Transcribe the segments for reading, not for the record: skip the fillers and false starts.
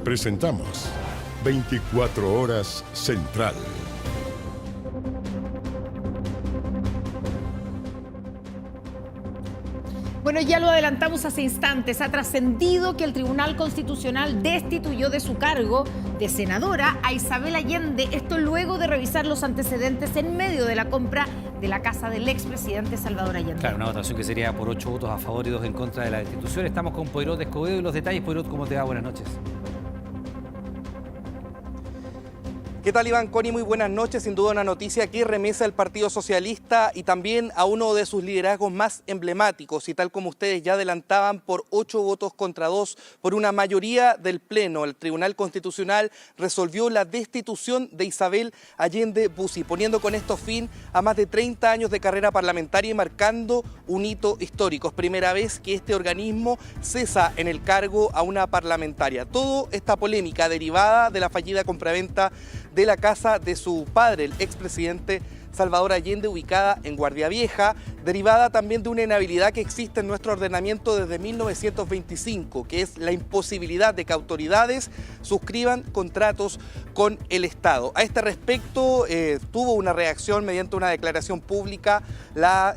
Presentamos 24 Horas Central. Bueno, ya lo adelantamos hace instantes. Ha trascendido que el Tribunal Constitucional destituyó de su cargo de senadora a Isabel Allende. Esto luego de revisar los antecedentes en medio de la compra de la casa del expresidente Salvador Allende. Claro, una votación que sería por 8 votos a favor y 2 en contra de la destitución. Estamos con Poirot Escobedo y los detalles. Poirot, ¿cómo te va? Buenas noches. ¿Qué tal, Iván? Connie, muy buenas noches. Sin duda una noticia que remesa al Partido Socialista y también a uno de sus liderazgos más emblemáticos. Y tal como ustedes ya adelantaban, por 8 votos contra 2, por una mayoría del Pleno, el Tribunal Constitucional resolvió la destitución de Isabel Allende Bussi, poniendo con esto fin a más de 30 años de carrera parlamentaria y marcando un hito histórico. Es primera vez que este organismo cesa en el cargo a una parlamentaria. Toda esta polémica derivada de la fallida compraventa de la casa de su padre, el expresidente Salvador Allende, ubicada en Guardia Vieja, derivada también de una inhabilidad que existe en nuestro ordenamiento desde 1925, que es la imposibilidad de que autoridades suscriban contratos con el Estado. A este respecto, tuvo una reacción mediante una declaración pública la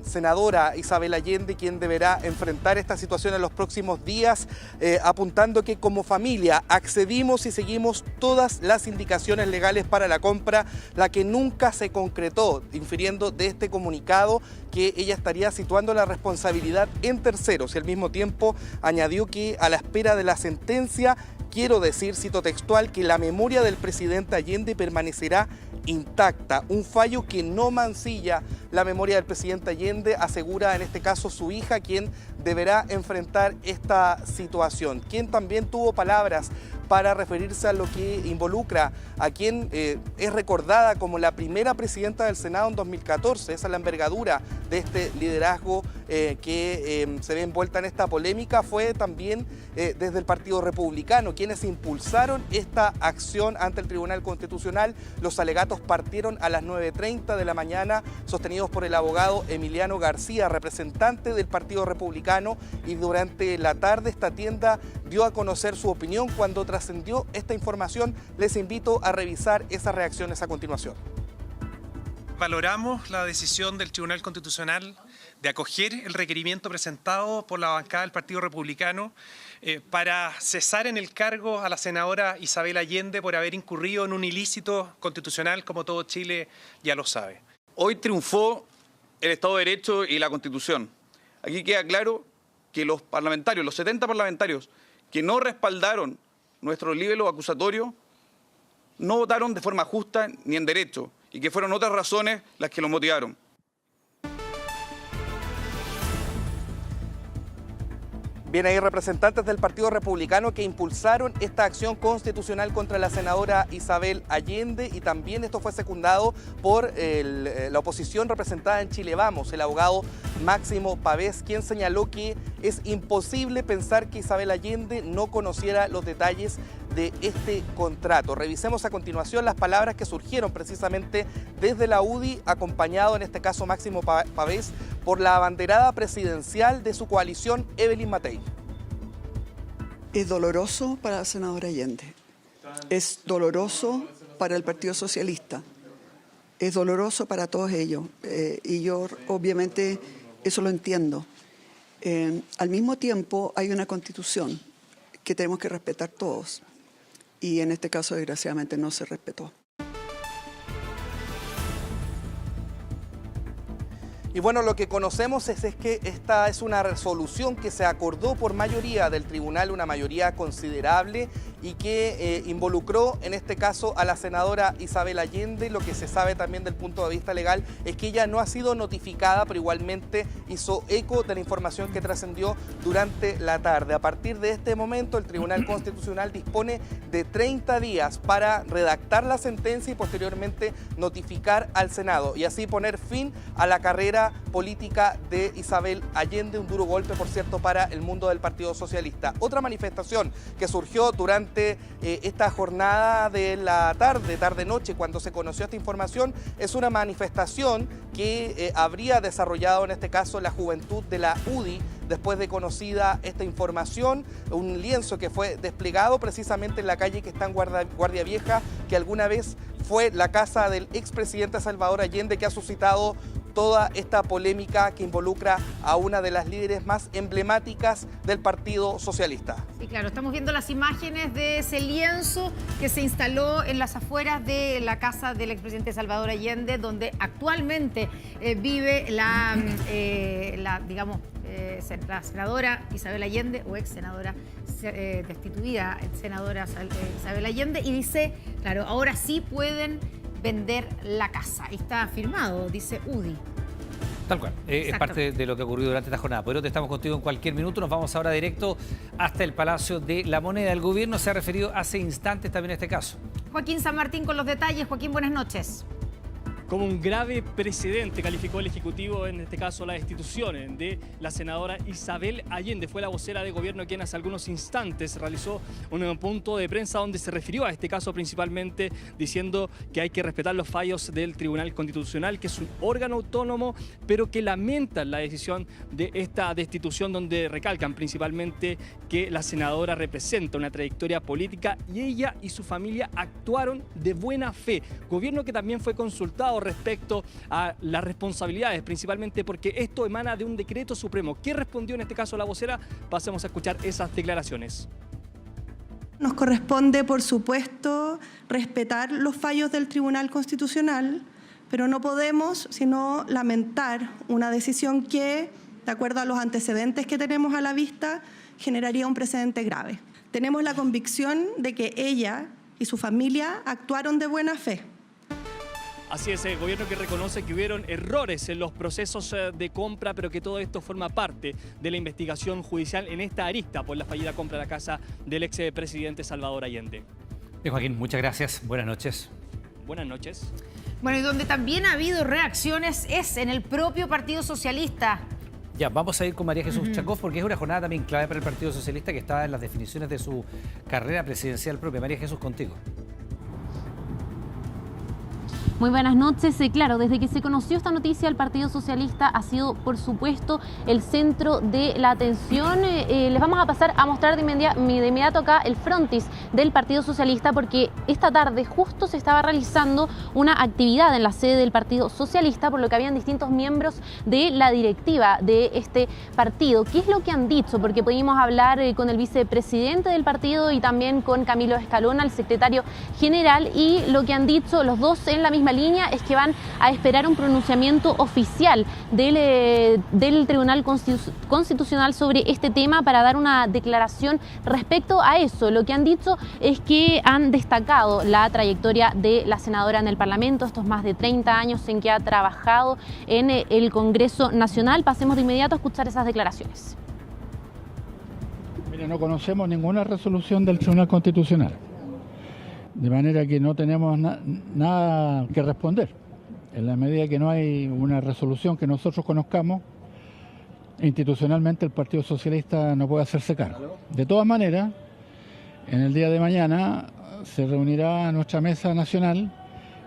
senadora Isabel Allende, quien deberá enfrentar esta situación en los próximos días, apuntando que como familia accedimos y seguimos todas las indicaciones legales para la compra, la que nunca se concretó, infiriendo de este comunicado que ella estaría situando la responsabilidad en terceros, y al mismo tiempo añadió que a la espera de la sentencia, quiero decir, cito textual, que la memoria del presidente Allende permanecerá intacta, un fallo que no mancilla la memoria del presidente Allende, asegura en este caso su hija, quien deberá enfrentar esta situación, quien también tuvo palabras para referirse a lo que involucra a quien es recordada como la primera presidenta del Senado en 2014. Esa es la envergadura de este liderazgo que se ve envuelta en esta polémica. Fue también desde el Partido Republicano quienes impulsaron esta acción ante el Tribunal Constitucional. Los alegatos partieron a las 9:30 de la mañana, sostenidos por el abogado Emiliano García, representante del Partido Republicano, y durante la tarde esta tienda dio a conocer su opinión. Cuando trascendió esta información, les invito a revisar esas reacciones a continuación. Valoramos la decisión del Tribunal Constitucional de acoger el requerimiento presentado por la bancada del Partido Republicano para cesar en el cargo a la senadora Isabel Allende por haber incurrido en un ilícito constitucional, como todo Chile ya lo sabe. Hoy triunfó el Estado de Derecho y la Constitución. Aquí queda claro que los parlamentarios, los 70 parlamentarios que no respaldaron nuestro libelo acusatorio, no votaron de forma justa ni en derecho, y que fueron otras razones las que los motivaron. Bien, hay representantes del Partido Republicano que impulsaron esta acción constitucional contra la senadora Isabel Allende, y también esto fue secundado por la oposición representada en Chile Vamos, el abogado Máximo Pavés, quien señaló que es imposible pensar que Isabel Allende no conociera los detalles de este contrato. Revisemos a continuación las palabras que surgieron precisamente desde la UDI, acompañado en este caso Máximo Pavés por la abanderada presidencial de su coalición, Evelyn Matei. Es doloroso para la senadora Allende, es doloroso para el Partido Socialista, es doloroso para todos ellos, y yo obviamente eso lo entiendo. Al mismo tiempo hay una Constitución que tenemos que respetar todos, y en este caso desgraciadamente no se respetó. Y bueno, lo que conocemos es que esta es una resolución que se acordó por mayoría del tribunal, una mayoría considerable, y que involucró en este caso a la senadora Isabel Allende. Lo que se sabe también del punto de vista legal es que ella no ha sido notificada, pero igualmente hizo eco de la información que trascendió durante la tarde. A partir de este momento, el Tribunal Constitucional dispone de 30 días para redactar la sentencia y posteriormente notificar al Senado, y así poner fin a la carrera carrera política de Isabel Allende, un duro golpe, por cierto, para el mundo del Partido Socialista. Otra manifestación que surgió durante esta jornada de la tarde-noche, cuando se conoció esta información, es una manifestación que habría desarrollado en este caso la juventud de la UDI después de conocida esta información, un lienzo que fue desplegado precisamente en la calle que está en Guardia Vieja, que alguna vez fue la casa del expresidente Salvador Allende, que ha suscitado toda esta polémica que involucra a una de las líderes más emblemáticas del Partido Socialista. Sí, claro, estamos viendo las imágenes de ese lienzo que se instaló en las afueras de la casa del expresidente Salvador Allende, donde actualmente vive la senadora Isabel Allende, o ex senadora destituida, senadora Isabel Allende, y dice, claro, ahora sí pueden vender la casa. Y está firmado, dice UDI. Tal cual, es parte de lo que ha ocurrido durante esta jornada. Poirot, estamos contigo en cualquier minuto. Nos vamos ahora directo hasta el Palacio de la Moneda. El gobierno se ha referido hace instantes también a este caso. Joaquín San Martín con los detalles. Joaquín, buenas noches. Como un grave precedente calificó el Ejecutivo, en este caso la destitución de la senadora Isabel Allende. Fue la vocera de gobierno quien hace algunos instantes realizó un punto de prensa donde se refirió a este caso principalmente diciendo que hay que respetar los fallos del Tribunal Constitucional, que es un órgano autónomo, pero que lamentan la decisión de esta destitución, donde recalcan principalmente que la senadora representa una trayectoria política y ella y su familia actuaron de buena fe. Gobierno que también fue consultado respecto a las responsabilidades, principalmente porque esto emana de un decreto supremo. ¿Qué respondió en este caso la vocera? Pasemos a escuchar esas declaraciones. Nos corresponde, por supuesto, respetar los fallos del Tribunal Constitucional, pero no podemos sino lamentar una decisión que, de acuerdo a los antecedentes que tenemos a la vista, generaría un precedente grave. Tenemos la convicción de que ella y su familia actuaron de buena fe. Así es, el gobierno que reconoce que hubieron errores en los procesos de compra, pero que todo esto forma parte de la investigación judicial en esta arista por la fallida compra de la casa del expresidente Salvador Allende. Bien, Joaquín, muchas gracias. Buenas noches. Buenas noches. Bueno, y donde también ha habido reacciones es en el propio Partido Socialista. Ya, vamos a ir con María Jesús Chacón, porque es una jornada también clave para el Partido Socialista que está en las definiciones de su carrera presidencial propia. María Jesús, contigo. Muy buenas noches. Claro, desde que se conoció esta noticia, el Partido Socialista ha sido, por supuesto, el centro de la atención. Les vamos a pasar a mostrar de inmediato acá el frontis del Partido Socialista, porque esta tarde justo se estaba realizando una actividad en la sede del Partido Socialista, por lo que habían distintos miembros de la directiva de este partido. ¿Qué es lo que han dicho? Porque pudimos hablar con el vicepresidente del partido y también con Camilo Escalona, el secretario general, y lo que han dicho los dos en la misma línea es que van a esperar un pronunciamiento oficial del Tribunal Constitucional sobre este tema para dar una declaración respecto a eso. Lo que han dicho es que han destacado la trayectoria de la senadora en el Parlamento, estos más de 30 años en que ha trabajado en el Congreso Nacional. Pasemos de inmediato a escuchar esas declaraciones. Mire, no conocemos ninguna resolución del Tribunal Constitucional. De manera que no tenemos nada que responder. En la medida que no hay una resolución que nosotros conozcamos, institucionalmente el Partido Socialista no puede hacerse cargo. De todas maneras, en el día de mañana se reunirá nuestra mesa nacional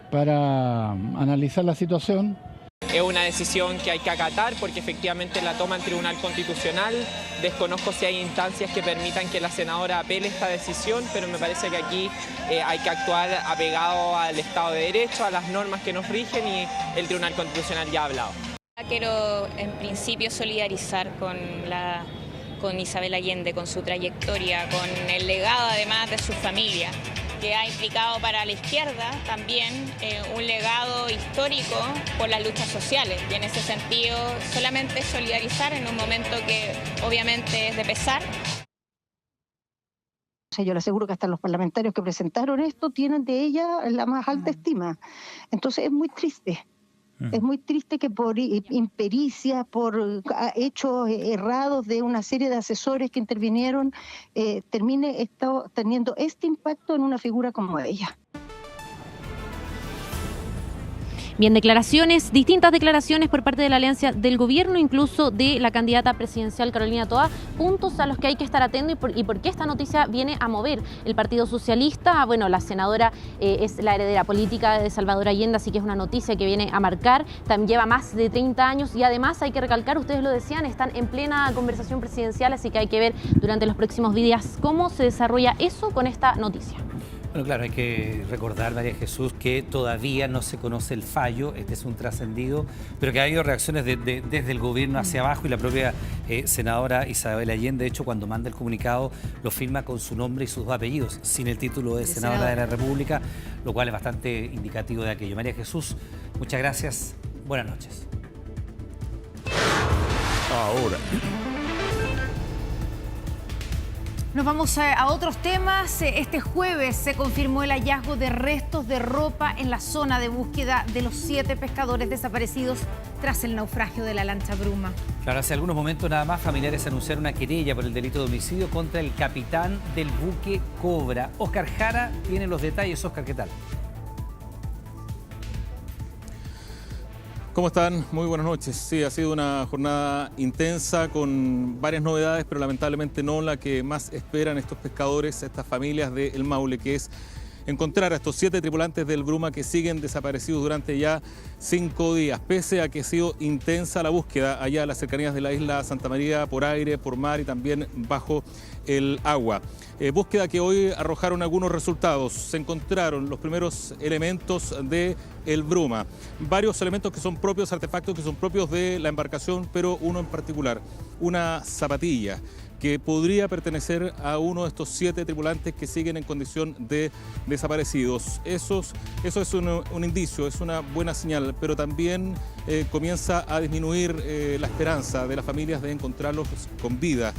para analizar la situación. Es una decisión que hay que acatar porque efectivamente la toma en Tribunal Constitucional. Desconozco si hay instancias que permitan que la senadora apele esta decisión, pero me parece que aquí hay que actuar apegado al Estado de Derecho, a las normas que nos rigen, y el Tribunal Constitucional ya ha hablado. Quiero en principio solidarizar con Isabel Allende, con su trayectoria, con el legado además de su familia, que ha implicado para la izquierda también un legado histórico por las luchas sociales. Y en ese sentido, solamente solidarizar en un momento que obviamente es de pesar. Yo le aseguro que hasta los parlamentarios que presentaron esto tienen de ella la más alta estima. Entonces es muy triste. Es muy triste que por impericia, por hechos errados de una serie de asesores que intervinieron, termine teniendo este impacto en una figura como ella. Bien, distintas declaraciones por parte de la alianza del gobierno, incluso de la candidata presidencial Carolina Toá, puntos a los que hay que estar atentos y por qué esta noticia viene a mover el Partido Socialista. Bueno, la senadora es la heredera política de Salvador Allende, así que es una noticia que viene a marcar. También lleva más de 30 años y además hay que recalcar, ustedes lo decían, están en plena conversación presidencial, así que hay que ver durante los próximos días cómo se desarrolla eso con esta noticia. Bueno, claro, hay que recordar, María Jesús, que todavía no se conoce el fallo, este es un trascendido, pero que ha habido reacciones desde el gobierno hacia abajo y la propia senadora Isabel Allende, de hecho, cuando manda el comunicado, lo firma con su nombre y sus dos apellidos, sin el título de senadora de la República, lo cual es bastante indicativo de aquello. María Jesús, muchas gracias, buenas noches. Ahora. Nos vamos a otros temas. Este jueves se confirmó el hallazgo de restos de ropa en la zona de búsqueda de los 7 pescadores desaparecidos tras el naufragio de la lancha Bruma. Claro, hace algunos momentos nada más familiares anunciaron una querella por el delito de homicidio contra el capitán del buque Cobra. Óscar Jara tiene los detalles. Óscar, ¿qué tal? ¿Cómo están? Muy buenas noches. Sí, ha sido una jornada intensa con varias novedades, pero lamentablemente no la que más esperan estos pescadores, estas familias de El Maule, que es encontrar a estos 7 tripulantes del Bruma que siguen desaparecidos durante ya 5 días, pese a que ha sido intensa la búsqueda allá en las cercanías de la isla Santa María, por aire, por mar y también bajo el agua. Búsqueda que hoy arrojaron algunos resultados. Se encontraron los primeros elementos de el Bruma. Varios elementos que son propios, artefactos que son propios de la embarcación, pero uno en particular, una zapatilla que podría pertenecer a uno de estos 7 tripulantes que siguen en condición de desaparecidos. Eso es un indicio, es una buena señal, pero también comienza a disminuir la esperanza de las familias de encontrarlos con vida.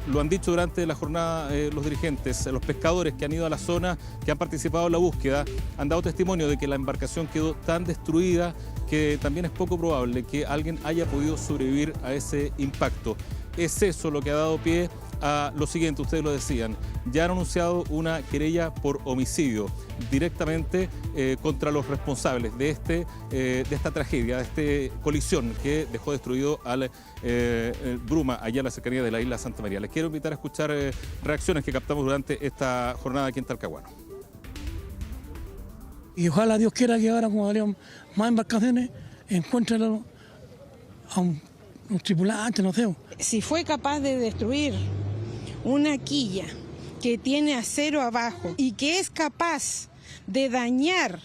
Lo han dicho durante la jornada los dirigentes, los pescadores que han ido a la zona, que han participado en la búsqueda, han dado testimonio de que la embarcación quedó tan destruida que también es poco probable que alguien haya podido sobrevivir a ese impacto. Es eso lo que ha dado pie a lo siguiente, ustedes lo decían, ya han anunciado una querella por homicidio directamente contra los responsables de esta tragedia, de esta colisión que dejó destruido al Bruma allá en la cercanía de la isla Santa María. Les quiero invitar a escuchar reacciones que captamos durante esta jornada aquí en Talcahuano. Y ojalá Dios quiera que ahora, como habrían más embarcaciones, encuentren a un tripulante, no sé. Si fue capaz de destruir una quilla que tiene acero abajo y que es capaz de dañar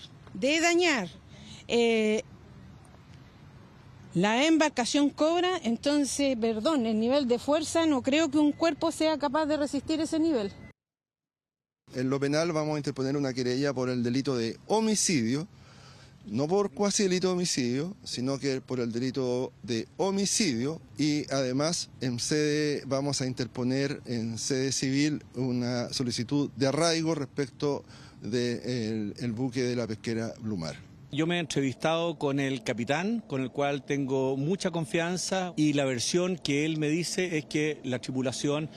la embarcación Cobra, entonces, perdón, el nivel de fuerza, no creo que un cuerpo sea capaz de resistir ese nivel. En lo penal vamos a interponer una querella por el delito de homicidio, no por cuasi delito de homicidio, sino que por el delito de homicidio, y además en sede vamos a interponer en sede civil una solicitud de arraigo respecto del buque de la pesquera Blumar. Yo me he entrevistado con el capitán, con el cual tengo mucha confianza, y la versión que él me dice es que la tripulación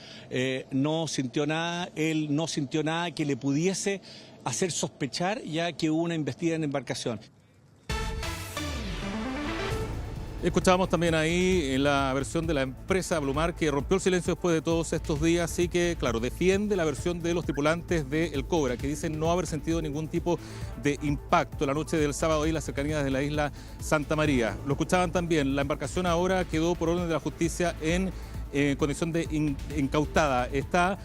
no sintió nada, él no sintió nada que le pudiese hacer sospechar ya que hubo una embestida en la embarcación. Escuchábamos también ahí la versión de la empresa Blumar, que rompió el silencio después de todos estos días y que, claro, defiende la versión de los tripulantes del Cobra, que dicen no haber sentido ningún tipo de impacto la noche del sábado ahí en las cercanías de la isla Santa María. Lo escuchaban también, la embarcación ahora quedó por orden de la justicia en condición de incautada. Está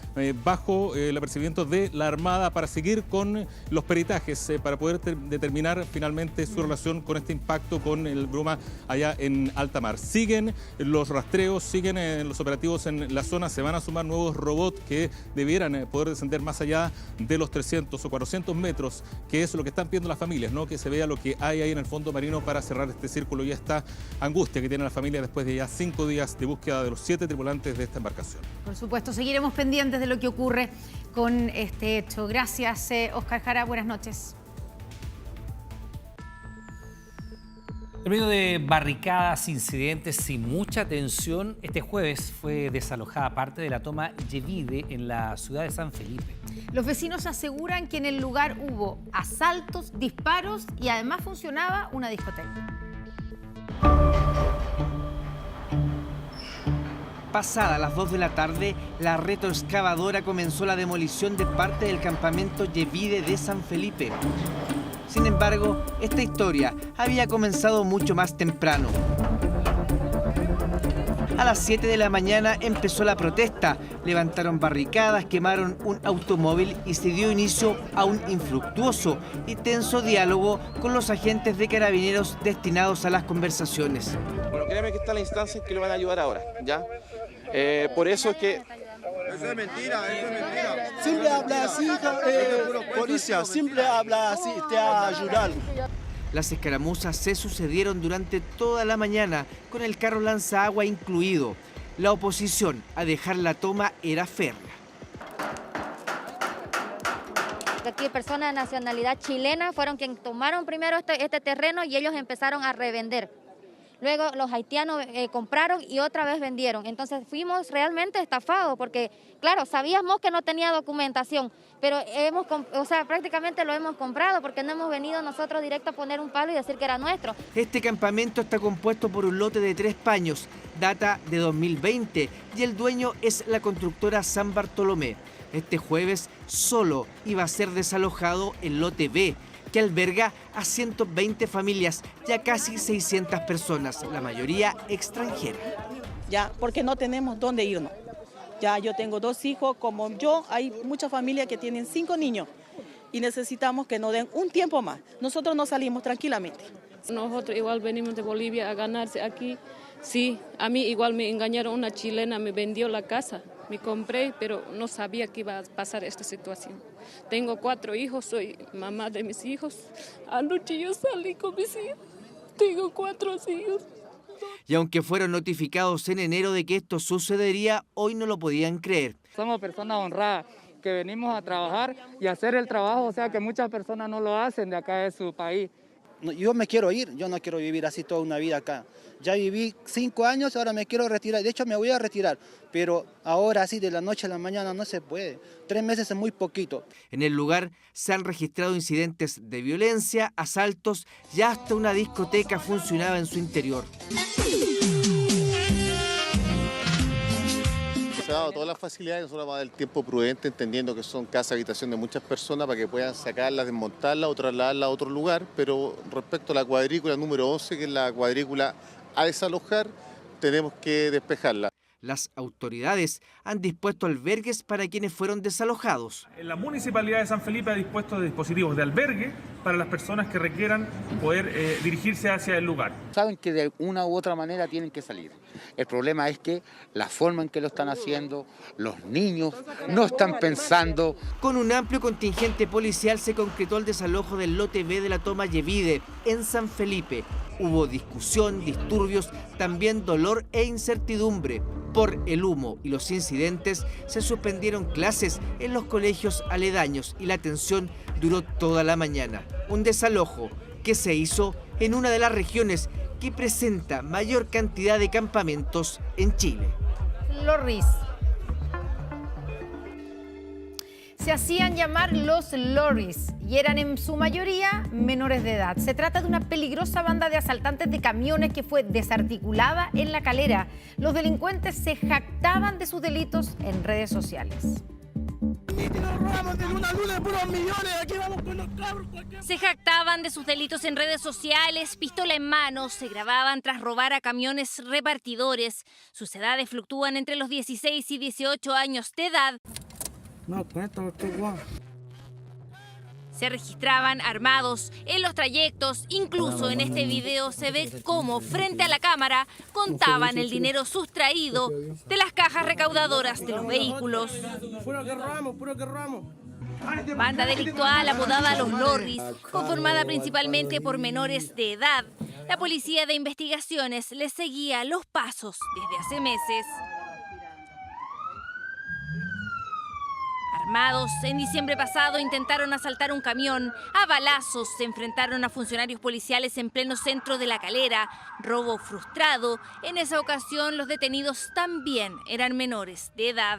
bajo el apercibimiento de la Armada para seguir con los peritajes, para poder determinar finalmente su relación con este impacto con el Bruma allá en alta mar. Siguen los rastreos, siguen los operativos en la zona, se van a sumar nuevos robots que debieran poder descender más allá de los 300 o 400 metros, que es lo que están pidiendo las familias, ¿no? Que se vea lo que hay ahí en el fondo marino para cerrar este círculo y esta angustia que tiene la familia después de ya 5 días de búsqueda de los 7 tripulantes de esta embarcación. Por supuesto, seguiremos pendientes de lo que ocurre con este hecho. Gracias, Óscar Jara. Buenas noches. En medio de barricadas, incidentes y mucha tensión, este jueves fue desalojada parte de la toma Yevide en la ciudad de San Felipe. Los vecinos aseguran que en el lugar hubo asaltos, disparos y además funcionaba una discoteca. Pasada las 2 de la tarde, la retroexcavadora comenzó la demolición de parte del campamento Yevide de San Felipe. Sin embargo, esta historia había comenzado mucho más temprano. A las 7 de la mañana empezó la protesta. Levantaron barricadas, quemaron un automóvil y se dio inicio a un infructuoso y tenso diálogo con los agentes de carabineros destinados a las conversaciones. Bueno, créeme que está la instancia que le van a ayudar ahora, ¿ya? Por eso es que... Eso es mentira, eso es mentira. Siempre habla así, policía, siempre habla así, te va a ayudar. Las escaramuzas se sucedieron durante toda la mañana, con el carro lanzaagua incluido. La oposición a dejar la toma era férrea. Aquí personas de nacionalidad chilena fueron quienes tomaron primero este terreno y ellos empezaron a revender. Luego los haitianos compraron y otra vez vendieron. Entonces fuimos realmente estafados porque, claro, sabíamos que no tenía documentación, pero prácticamente lo hemos comprado porque no hemos venido nosotros directo a poner un palo y decir que era nuestro. Este campamento está compuesto por un lote de 3 paños, data de 2020, y el dueño es la constructora San Bartolomé. Este jueves solo iba a ser desalojado el lote B, que alberga a 120 familias y a casi 600 personas, la mayoría extranjeras. Ya, porque no tenemos dónde irnos. Ya, yo tengo 2 hijos, como yo, hay muchas familias que tienen 5 niños y necesitamos que nos den un tiempo más. Nosotros no salimos tranquilamente. Nosotros igual venimos de Bolivia a ganarse aquí. Sí, a mí igual me engañaron, una chilena me vendió la casa. Me compré, pero no sabía que iba a pasar esta situación. Tengo 4 hijos, soy mamá de mis hijos. Anoche yo salí con mis hijos. Tengo 4 hijos. Y aunque fueron notificados en enero de que esto sucedería, hoy no lo podían creer. Somos personas honradas que venimos a trabajar y hacer el trabajo, o sea que muchas personas no lo hacen de acá de su país. Yo me quiero ir, yo no quiero vivir así toda una vida acá. Ya viví 5 años, ahora me quiero retirar. De hecho, me voy a retirar, pero ahora así de la noche a la mañana no se puede. 3 meses es muy poquito. En el lugar se han registrado incidentes de violencia, asaltos y hasta una discoteca funcionaba en su interior. Se ha dado todas las facilidades, nosotros vamos a dar el tiempo prudente, entendiendo que son casas, habitación de muchas personas para que puedan sacarlas, desmontarlas o trasladarlas a otro lugar, pero respecto a la cuadrícula número 11, que es la cuadrícula a desalojar, tenemos que despejarla. Las autoridades han dispuesto albergues para quienes fueron desalojados. La Municipalidad de San Felipe ha dispuesto dispositivos de albergue para las personas que requieran poder dirigirse hacia el lugar. Saben que de una u otra manera tienen que salir. El problema es que la forma en que lo están haciendo, los niños no están pensando. Con un amplio contingente policial se concretó el desalojo del lote B de la toma Yevide en San Felipe. Hubo discusión, disturbios, también dolor e incertidumbre. Por el humo y los incidentes se suspendieron clases en los colegios aledaños y la tensión duró toda la mañana. Un desalojo que se hizo en una de las regiones que presenta mayor cantidad de campamentos en Chile. Lorris. Se hacían llamar los Lorris y eran en su mayoría menores de edad. Se trata de una peligrosa banda de asaltantes de camiones que fue desarticulada en La Calera. Los delincuentes se jactaban de sus delitos en redes sociales. Se jactaban de sus delitos en redes sociales, pistola en mano, se grababan tras robar a camiones repartidores. Sus edades fluctúan entre los 16 y 18 años de edad. Se registraban armados en los trayectos, incluso en este video se ve cómo frente a la cámara contaban el dinero sustraído de las cajas recaudadoras de los vehículos. Banda delictual apodada Los Lorris, conformada principalmente por menores de edad. La policía de investigaciones les seguía los pasos desde hace meses. Armados, en diciembre pasado intentaron asaltar un camión, a balazos se enfrentaron a funcionarios policiales en pleno centro de La Calera, robo frustrado. En esa ocasión los detenidos también eran menores de edad.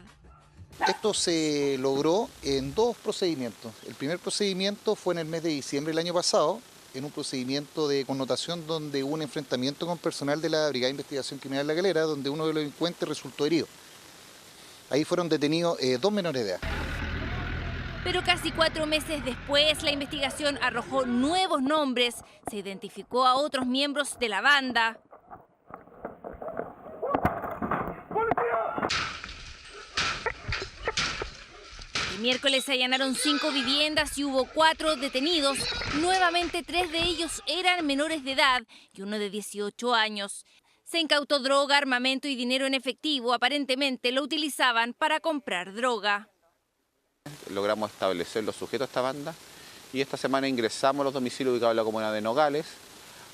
Esto se logró en dos procedimientos. El primer procedimiento fue en el mes de diciembre del año pasado, en un procedimiento de connotación donde hubo un enfrentamiento con personal de la Brigada de Investigación Criminal de La Calera, donde uno de los delincuentes resultó herido. Ahí fueron detenidos 2 menores de edad. Pero casi 4 meses después, la investigación arrojó nuevos nombres, se identificó a otros miembros de la banda. El miércoles se allanaron 5 viviendas y hubo 4 detenidos. Nuevamente 3 de ellos eran menores de edad y uno de 18 años. Se incautó droga, armamento y dinero en efectivo. Aparentemente lo utilizaban para comprar droga. Logramos establecer los sujetos a esta banda y esta semana ingresamos a los domicilios ubicados en la comuna de Nogales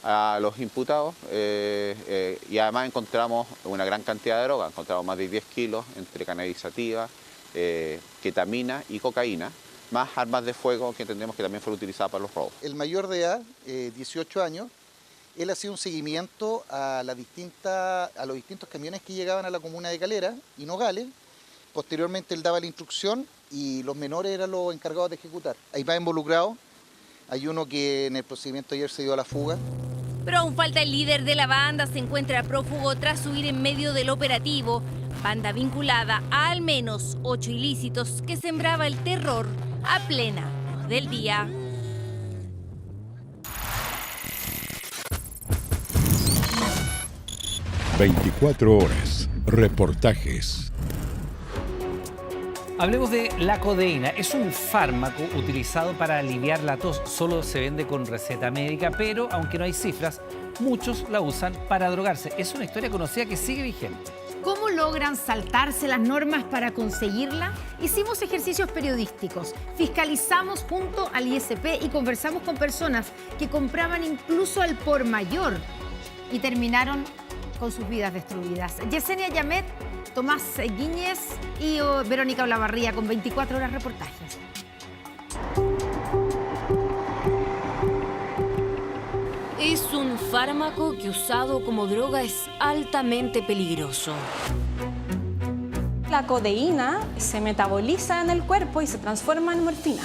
a los imputados y además encontramos una gran cantidad de droga. Encontramos más de 10 kilos entre cannabis sativa, ketamina y cocaína, más armas de fuego que entendemos que también fueron utilizadas para los robos. El mayor de edad, 18 años, él hacía un seguimiento a los distintos camiones que llegaban a la comuna de Calera y Nogales. Posteriormente él daba la instrucción y los menores eran los encargados de ejecutar. Hay más involucrados. Hay uno que en el procedimiento ayer se dio a la fuga. Pero aún falta el líder de la banda, se encuentra prófugo tras huir en medio del operativo. Banda vinculada a al menos 8 ilícitos que sembraba el terror a plena luz del día. ...24 horas... reportajes. Hablemos de la codeína. Es un fármaco utilizado para aliviar la tos. Solo se vende con receta médica, pero aunque no hay cifras, muchos la usan para drogarse. Es una historia conocida que sigue vigente. ¿Cómo logran saltarse las normas para conseguirla? Hicimos ejercicios periodísticos, fiscalizamos junto al ISP y conversamos con personas que compraban incluso al por mayor y terminaron con sus vidas destruidas. Yesenia Yamet, Tomás Guíñez y Verónica Olavarría con 24 horas reportajes. Es un fármaco que usado como droga es altamente peligroso. La codeína se metaboliza en el cuerpo y se transforma en morfina.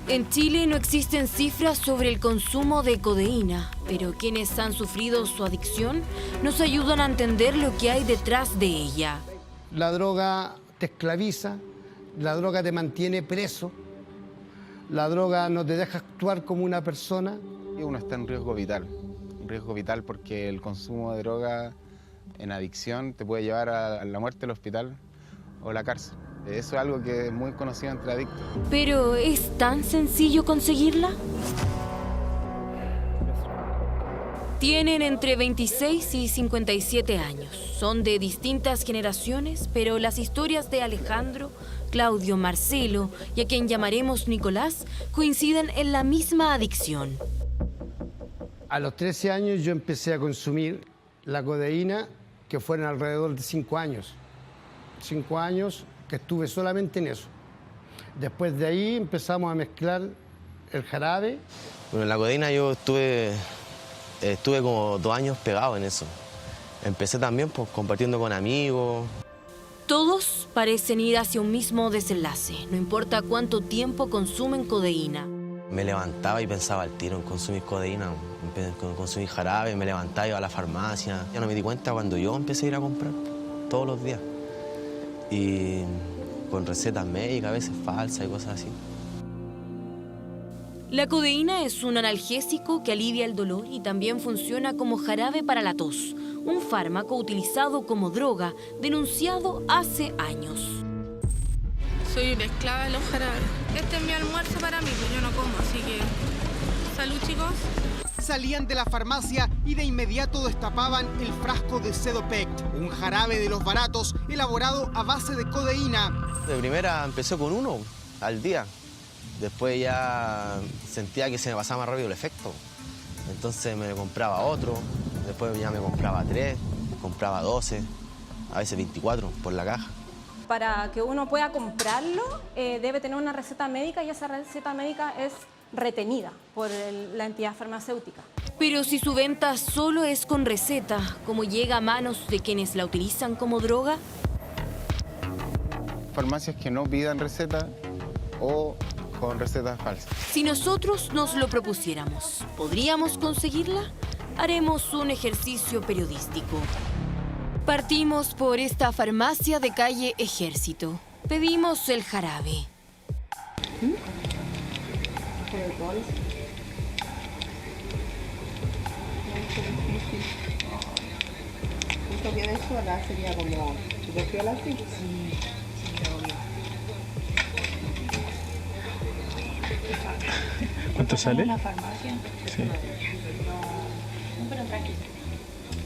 En Chile no existen cifras sobre el consumo de codeína, pero quienes han sufrido su adicción nos ayudan a entender lo que hay detrás de ella. La droga te esclaviza, la droga te mantiene preso, la droga no te deja actuar como una persona. Uno está en riesgo vital porque el consumo de droga en adicción te puede llevar a la muerte, al hospital o la cárcel. Eso es algo que es muy conocido entre adictos. ¿Pero es tan sencillo conseguirla? Tienen entre 26 y 57 años. Son de distintas generaciones, pero las historias de Alejandro, Claudio, Marcelo y a quien llamaremos Nicolás coinciden en la misma adicción. A los 13 años yo empecé a consumir la codeína, que fueron alrededor de 5 años. 5 años que estuve solamente en eso. Después de ahí empezamos a mezclar el jarabe. Bueno, en la codeína yo estuve como 2 años pegado en eso. Empecé también pues, compartiendo con amigos. Todos parecen ir hacia un mismo desenlace, no importa cuánto tiempo consumen codeína. Me levantaba y pensaba al tiro en consumir codeína, en consumir jarabe, me levantaba, iba a la farmacia. Ya no me di cuenta cuando yo empecé a ir a comprar todos los días. Y con recetas médicas, a veces falsas y cosas así. La codeína es un analgésico que alivia el dolor y también funciona como jarabe para la tos, un fármaco utilizado como droga, denunciado hace años. Soy una esclava de los jarabes. Este es mi almuerzo para mí, pues yo no como, así que... Salud, chicos. Salían de la farmacia y de inmediato destapaban el frasco de Sedopect, un jarabe de los baratos elaborado a base de codeína. De primera empecé con 1 al día. Después ya sentía que se me pasaba más rápido el efecto. Entonces me compraba otro, después ya me compraba 3, compraba 12, a veces 24 por la caja. para que uno pueda comprarlo, debe tener una receta médica y esa receta médica es retenida por la entidad farmacéutica. Pero si su venta solo es con receta, ¿cómo llega a manos de quienes la utilizan como droga? Farmacias que no pidan receta o con recetas falsas. Si nosotros nos lo propusiéramos, ¿podríamos conseguirla? Haremos un ejercicio periodístico. Partimos por esta farmacia de calle Ejército. Pedimos el jarabe. Justo que de eso acá sería como super piola así. Sí, ¿Cuánto sale? Una farmacia. Sí. No, pero tranquilo.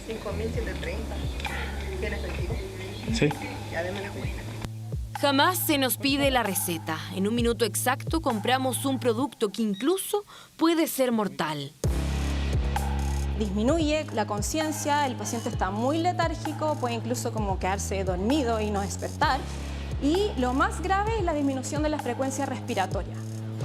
5.730. ¿Tiene efectivo? Sí. Ya déme la cuenta. Jamás se nos pide la receta. En un minuto exacto compramos un producto que incluso puede ser mortal. Disminuye la conciencia, el paciente está muy letárgico, puede incluso como quedarse dormido y no despertar. Y lo más grave es la disminución de la frecuencia respiratoria.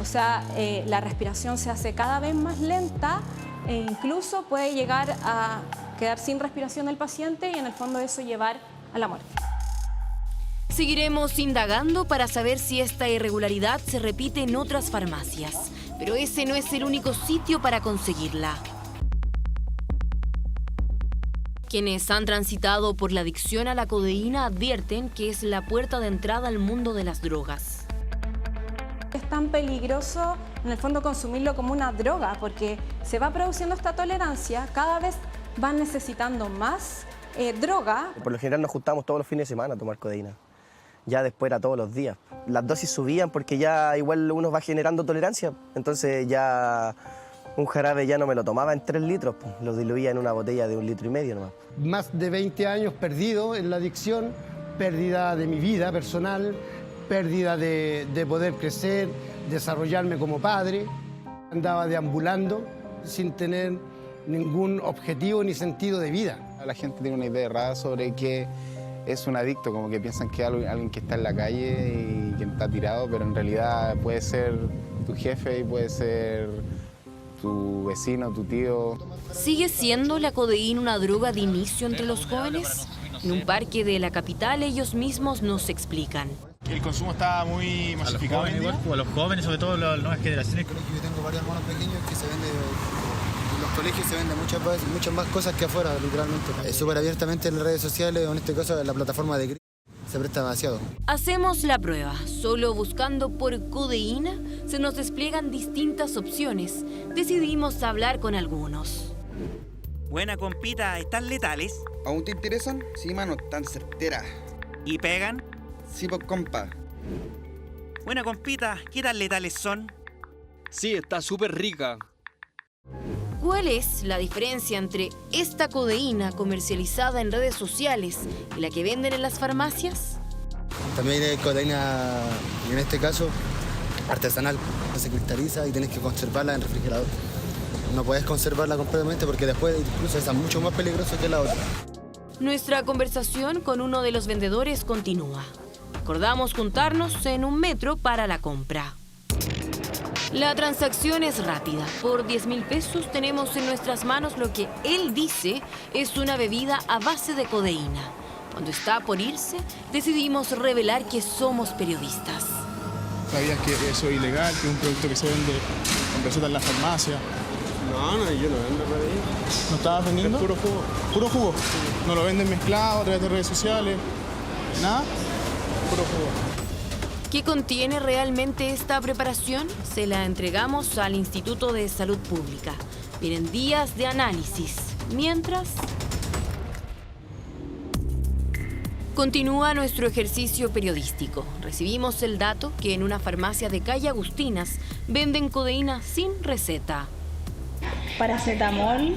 O sea, la respiración se hace cada vez más lenta e incluso puede llegar a quedar sin respiración el paciente y en el fondo eso llevar a la muerte. Seguiremos indagando para saber si esta irregularidad se repite en otras farmacias. Pero ese no es el único sitio para conseguirla. Quienes han transitado por la adicción a la codeína advierten que es la puerta de entrada al mundo de las drogas. Es tan peligroso, en el fondo, consumirlo como una droga, porque se va produciendo esta tolerancia, cada vez van necesitando más droga. Por lo general nos juntamos todos los fines de semana a tomar codeína. Ya después era todos los días. Las dosis subían porque ya igual uno va generando tolerancia, entonces ya un jarabe ya no me lo tomaba en 3 litros, pues, lo diluía en una botella de 1,5 litros nomás. Más de 20 años perdido en la adicción, pérdida de mi vida personal, pérdida de poder crecer, desarrollarme como padre. Andaba deambulando sin tener ningún objetivo ni sentido de vida. La gente tiene una idea errada sobre qué es un adicto, como que piensan que es alguien que está en la calle y que está tirado, pero en realidad puede ser tu jefe y puede ser tu vecino, tu tío. ¿Sigue siendo la codeína una droga de inicio entre los jóvenes? En un parque de la capital ellos mismos nos explican. El consumo está muy masificado. A los jóvenes, sobre todo las nuevas generaciones. Yo tengo varios hermanos pequeños que se venden, en los colegios se venden muchas más cosas que afuera, literalmente. Súper abiertamente en las redes sociales o en este caso en la plataforma de se presta demasiado. Hacemos la prueba. Solo buscando por codeína se nos despliegan distintas opciones. Decidimos hablar con algunos. Buena compita, ¿están letales? ¿Aún te interesan? Sí, mano, tan certera. ¿Y pegan? Sí, pues, compa. Buena compita, ¿qué tan letales son? Sí, está súper rica. ¿Cuál es la diferencia entre esta codeína comercializada en redes sociales y la que venden en las farmacias? También hay codeína, en este caso, artesanal. Se cristaliza y tienes que conservarla en refrigerador. No puedes conservarla completamente porque después incluso es mucho más peligroso que la otra. Nuestra conversación con uno de los vendedores continúa. Acordamos juntarnos en un metro para la compra. La transacción es rápida. Por 10.000 pesos tenemos en nuestras manos lo que él dice es una bebida a base de codeína. Cuando está por irse, decidimos revelar que somos periodistas. ¿Sabías que eso es ilegal, que es un producto que se vende con receta en la farmacia? No, yo no vendo por ahí. ¿No estabas vendiendo? Es puro jugo. ¿Puro jugo? Sí. ¿No lo venden mezclado a través de redes sociales? ¿Nada? Puro jugo. ¿Qué contiene realmente esta preparación? Se la entregamos al Instituto de Salud Pública. Vienen días de análisis. Mientras, continúa nuestro ejercicio periodístico. Recibimos el dato que en una farmacia de calle Agustinas venden codeína sin receta. Paracetamol.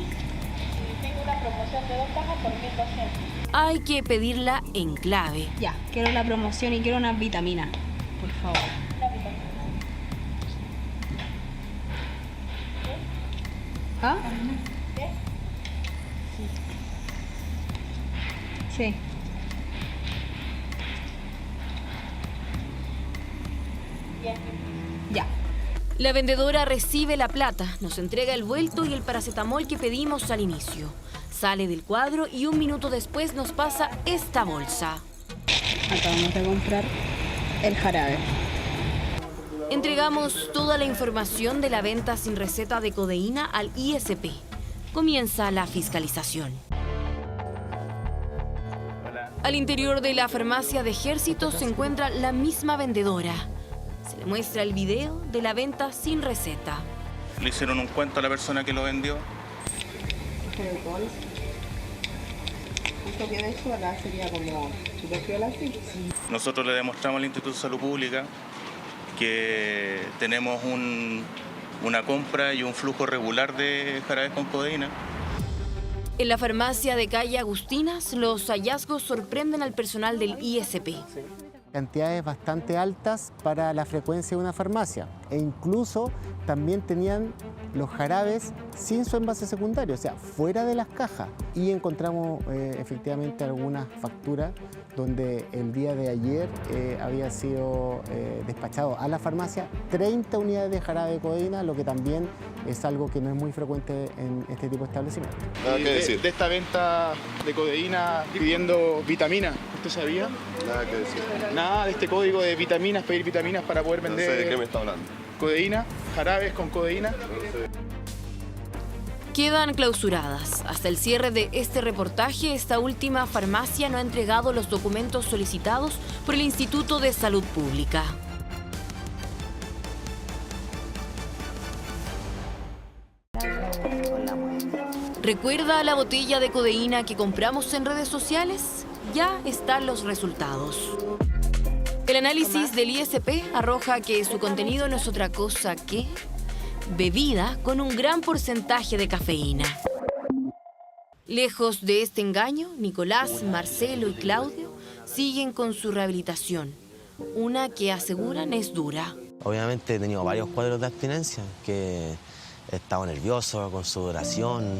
Tengo una promoción de 2 cajas por 1.200. Hay que pedirla en clave. Ya, quiero la promoción y quiero una vitamina, por favor. ¿Ah? Sí. Ya. La vendedora recibe la plata, nos entrega el vuelto y el paracetamol que pedimos al inicio. Sale del cuadro y un minuto después nos pasa esta bolsa. Acabamos de comprar el jarabe. Entregamos toda la información de la venta sin receta de codeína al ISP. Comienza la fiscalización. Al interior de la farmacia de Ejército se encuentra la misma vendedora. Se le muestra el video de la venta sin receta. Le hicieron un cuento a la persona que lo vendió. Esto que de sola sería como super piola así. Nosotros le demostramos al Instituto de Salud Pública que tenemos una compra y un flujo regular de jarabes con codeína. En la farmacia de calle Agustinas, los hallazgos sorprenden al personal del ISP. Cantidades bastante altas para la frecuencia de una farmacia e incluso también tenían los jarabes sin su envase secundario, o sea, fuera de las cajas. Y encontramos efectivamente algunas facturas donde el día de ayer había sido despachado a la farmacia 30 unidades de jarabe de codeína, lo que también es algo que no es muy frecuente en este tipo de establecimientos. Nada que decir. De esta venta de codeína pidiendo vitaminas, ¿usted sabía? Nada que decir. Nada de este código de vitaminas, pedir vitaminas para poder vender. No sé de qué me está hablando. Codeína, jarabes con codeína. Quedan clausuradas. Hasta el cierre de este reportaje, esta última farmacia no ha entregado los documentos solicitados por el Instituto de Salud Pública. ¿Recuerda la botella de codeína que compramos en redes sociales? Ya están los resultados. El análisis del ISP arroja que su contenido no es otra cosa que bebida con un gran porcentaje de cafeína. Lejos de este engaño, Nicolás, Marcelo y Claudio siguen con su rehabilitación, una que aseguran es dura. Obviamente he tenido varios cuadros de abstinencia, que he estado nervioso, con sudoración,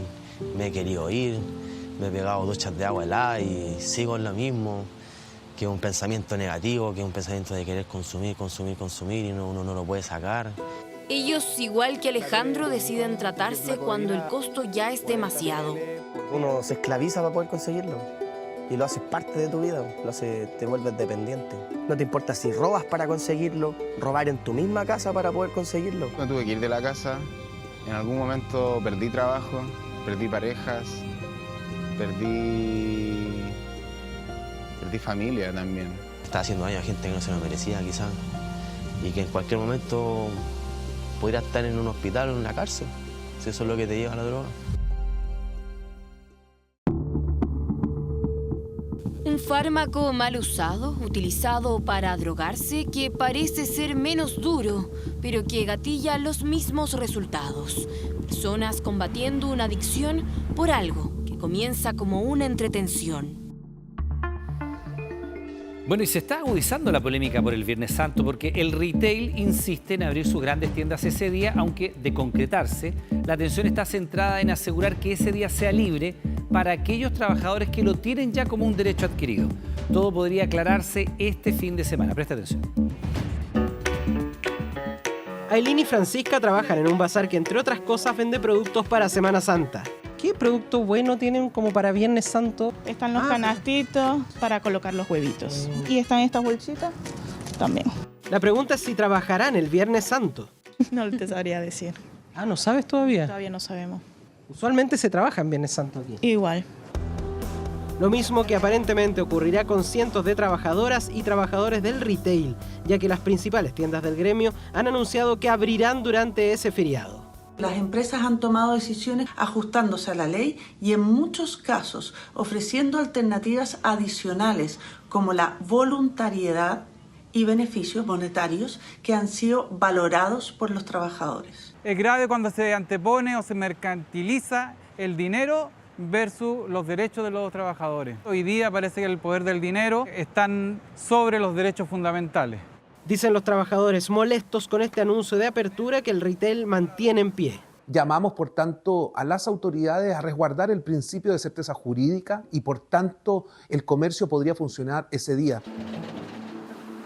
me he querido ir, me he pegado duchas de agua helada y sigo en lo mismo, que es un pensamiento negativo, que es un pensamiento de querer consumir y uno no lo puede sacar. Ellos, igual que Alejandro, deciden tratarse cuando el costo ya es demasiado. Uno se esclaviza para poder conseguirlo y lo haces parte de tu vida, te vuelves dependiente. No te importa si robas para conseguirlo, robar en tu misma casa para poder conseguirlo. No tuve que ir de la casa, en algún momento perdí trabajo, perdí parejas, perdí familia también. Estaba haciendo daño a gente que no se lo merecía quizás y que en cualquier momento podría estar en un hospital o en una cárcel, si eso es lo que te lleva a la droga. Un fármaco mal usado, utilizado para drogarse, que parece ser menos duro, pero que gatilla los mismos resultados. Personas combatiendo una adicción por algo que comienza como una entretención. Bueno, y se está agudizando la polémica por el Viernes Santo porque el retail insiste en abrir sus grandes tiendas ese día, aunque de concretarse, la atención está centrada en asegurar que ese día sea libre para aquellos trabajadores que lo tienen ya como un derecho adquirido. Todo podría aclararse este fin de semana. Presta atención. Ailín y Francisca trabajan en un bazar que, entre otras cosas, vende productos para Semana Santa. ¿Qué producto bueno tienen como para Viernes Santo? Están los canastitos para colocar los huevitos. Y están estas bolsitas también. La pregunta es si trabajarán el Viernes Santo. No te sabría decir. Ah, ¿no sabes todavía? Todavía no sabemos. Usualmente se trabaja en Viernes Santo aquí. Igual. Lo mismo que aparentemente ocurrirá con cientos de trabajadoras y trabajadores del retail, ya que las principales tiendas del gremio han anunciado que abrirán durante ese feriado. Las empresas han tomado decisiones ajustándose a la ley y en muchos casos ofreciendo alternativas adicionales como la voluntariedad y beneficios monetarios que han sido valorados por los trabajadores. Es grave cuando se antepone o se mercantiliza el dinero versus los derechos de los trabajadores. Hoy día parece que el poder del dinero están sobre los derechos fundamentales. Dicen los trabajadores molestos con este anuncio de apertura que el retail mantiene en pie. Llamamos, por tanto, a las autoridades a resguardar el principio de certeza jurídica y, por tanto, el comercio podría funcionar ese día.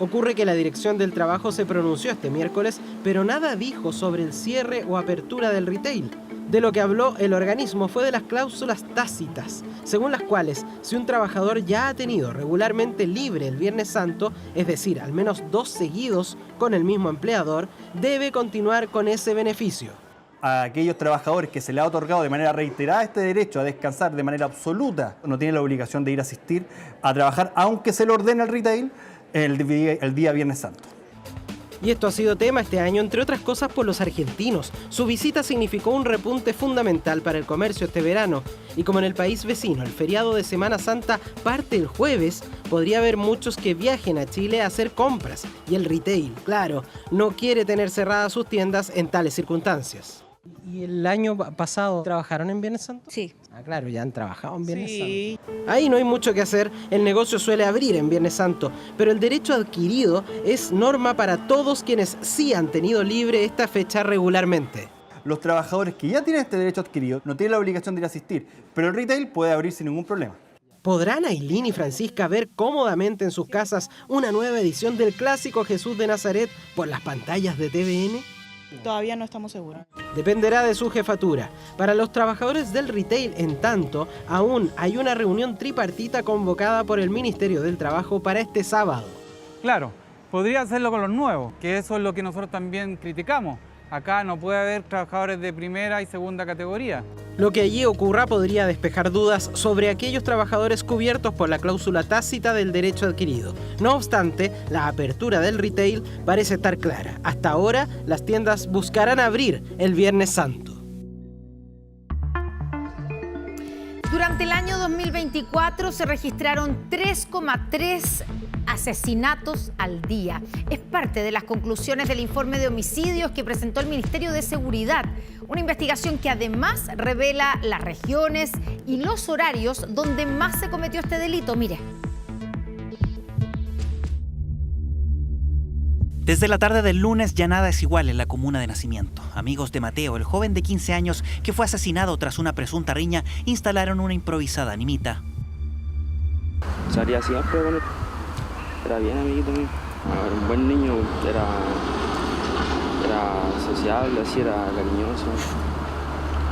Ocurre que la Dirección del Trabajo se pronunció este miércoles, pero nada dijo sobre el cierre o apertura del retail. De lo que habló el organismo fue de las cláusulas tácitas, según las cuales si un trabajador ya ha tenido regularmente libre el Viernes Santo, es decir, al menos 2 seguidos con el mismo empleador, debe continuar con ese beneficio. A aquellos trabajadores que se les ha otorgado de manera reiterada este derecho a descansar de manera absoluta, no tienen la obligación de ir a asistir a trabajar, aunque se le ordene el retail, el día Viernes Santo. Y esto ha sido tema este año, entre otras cosas, por los argentinos. Su visita significó un repunte fundamental para el comercio este verano. Y como en el país vecino el feriado de Semana Santa parte el jueves, podría haber muchos que viajen a Chile a hacer compras. Y el retail, claro, no quiere tener cerradas sus tiendas en tales circunstancias. ¿Y el año pasado trabajaron en Viernes Santo? Sí. Ah, claro, ya han trabajado en Viernes Santo. Ahí no hay mucho que hacer, el negocio suele abrir en Viernes Santo, pero el derecho adquirido es norma para todos quienes sí han tenido libre esta fecha regularmente. Los trabajadores que ya tienen este derecho adquirido no tienen la obligación de ir a asistir, pero el retail puede abrir sin ningún problema. ¿Podrán Ailín y Francisca ver cómodamente en sus casas una nueva edición del clásico Jesús de Nazaret por las pantallas de TVN? Todavía no estamos seguros. Dependerá de su jefatura. Para los trabajadores del retail, en tanto, aún hay una reunión tripartita convocada por el Ministerio del Trabajo para este sábado. Claro, podría hacerlo con los nuevos, que eso es lo que nosotros también criticamos. Acá no puede haber trabajadores de primera y segunda categoría. Lo que allí ocurra podría despejar dudas sobre aquellos trabajadores cubiertos por la cláusula tácita del derecho adquirido. No obstante, la apertura del retail parece estar clara. Hasta ahora, las tiendas buscarán abrir el Viernes Santo. Durante el año 2024 se registraron 3,3 asesinatos al día. Es parte de las conclusiones del informe de homicidios que presentó el Ministerio de Seguridad. Una investigación que además revela las regiones y los horarios donde más se cometió este delito. Mire. Desde la tarde del lunes ya nada es igual en la comuna de Nacimiento. Amigos de Mateo, el joven de 15 años que fue asesinado tras una presunta riña, instalaron una improvisada animita. Salía siempre con él. Era bien amiguito mío. Era un buen niño, era sociable, así, era cariñoso.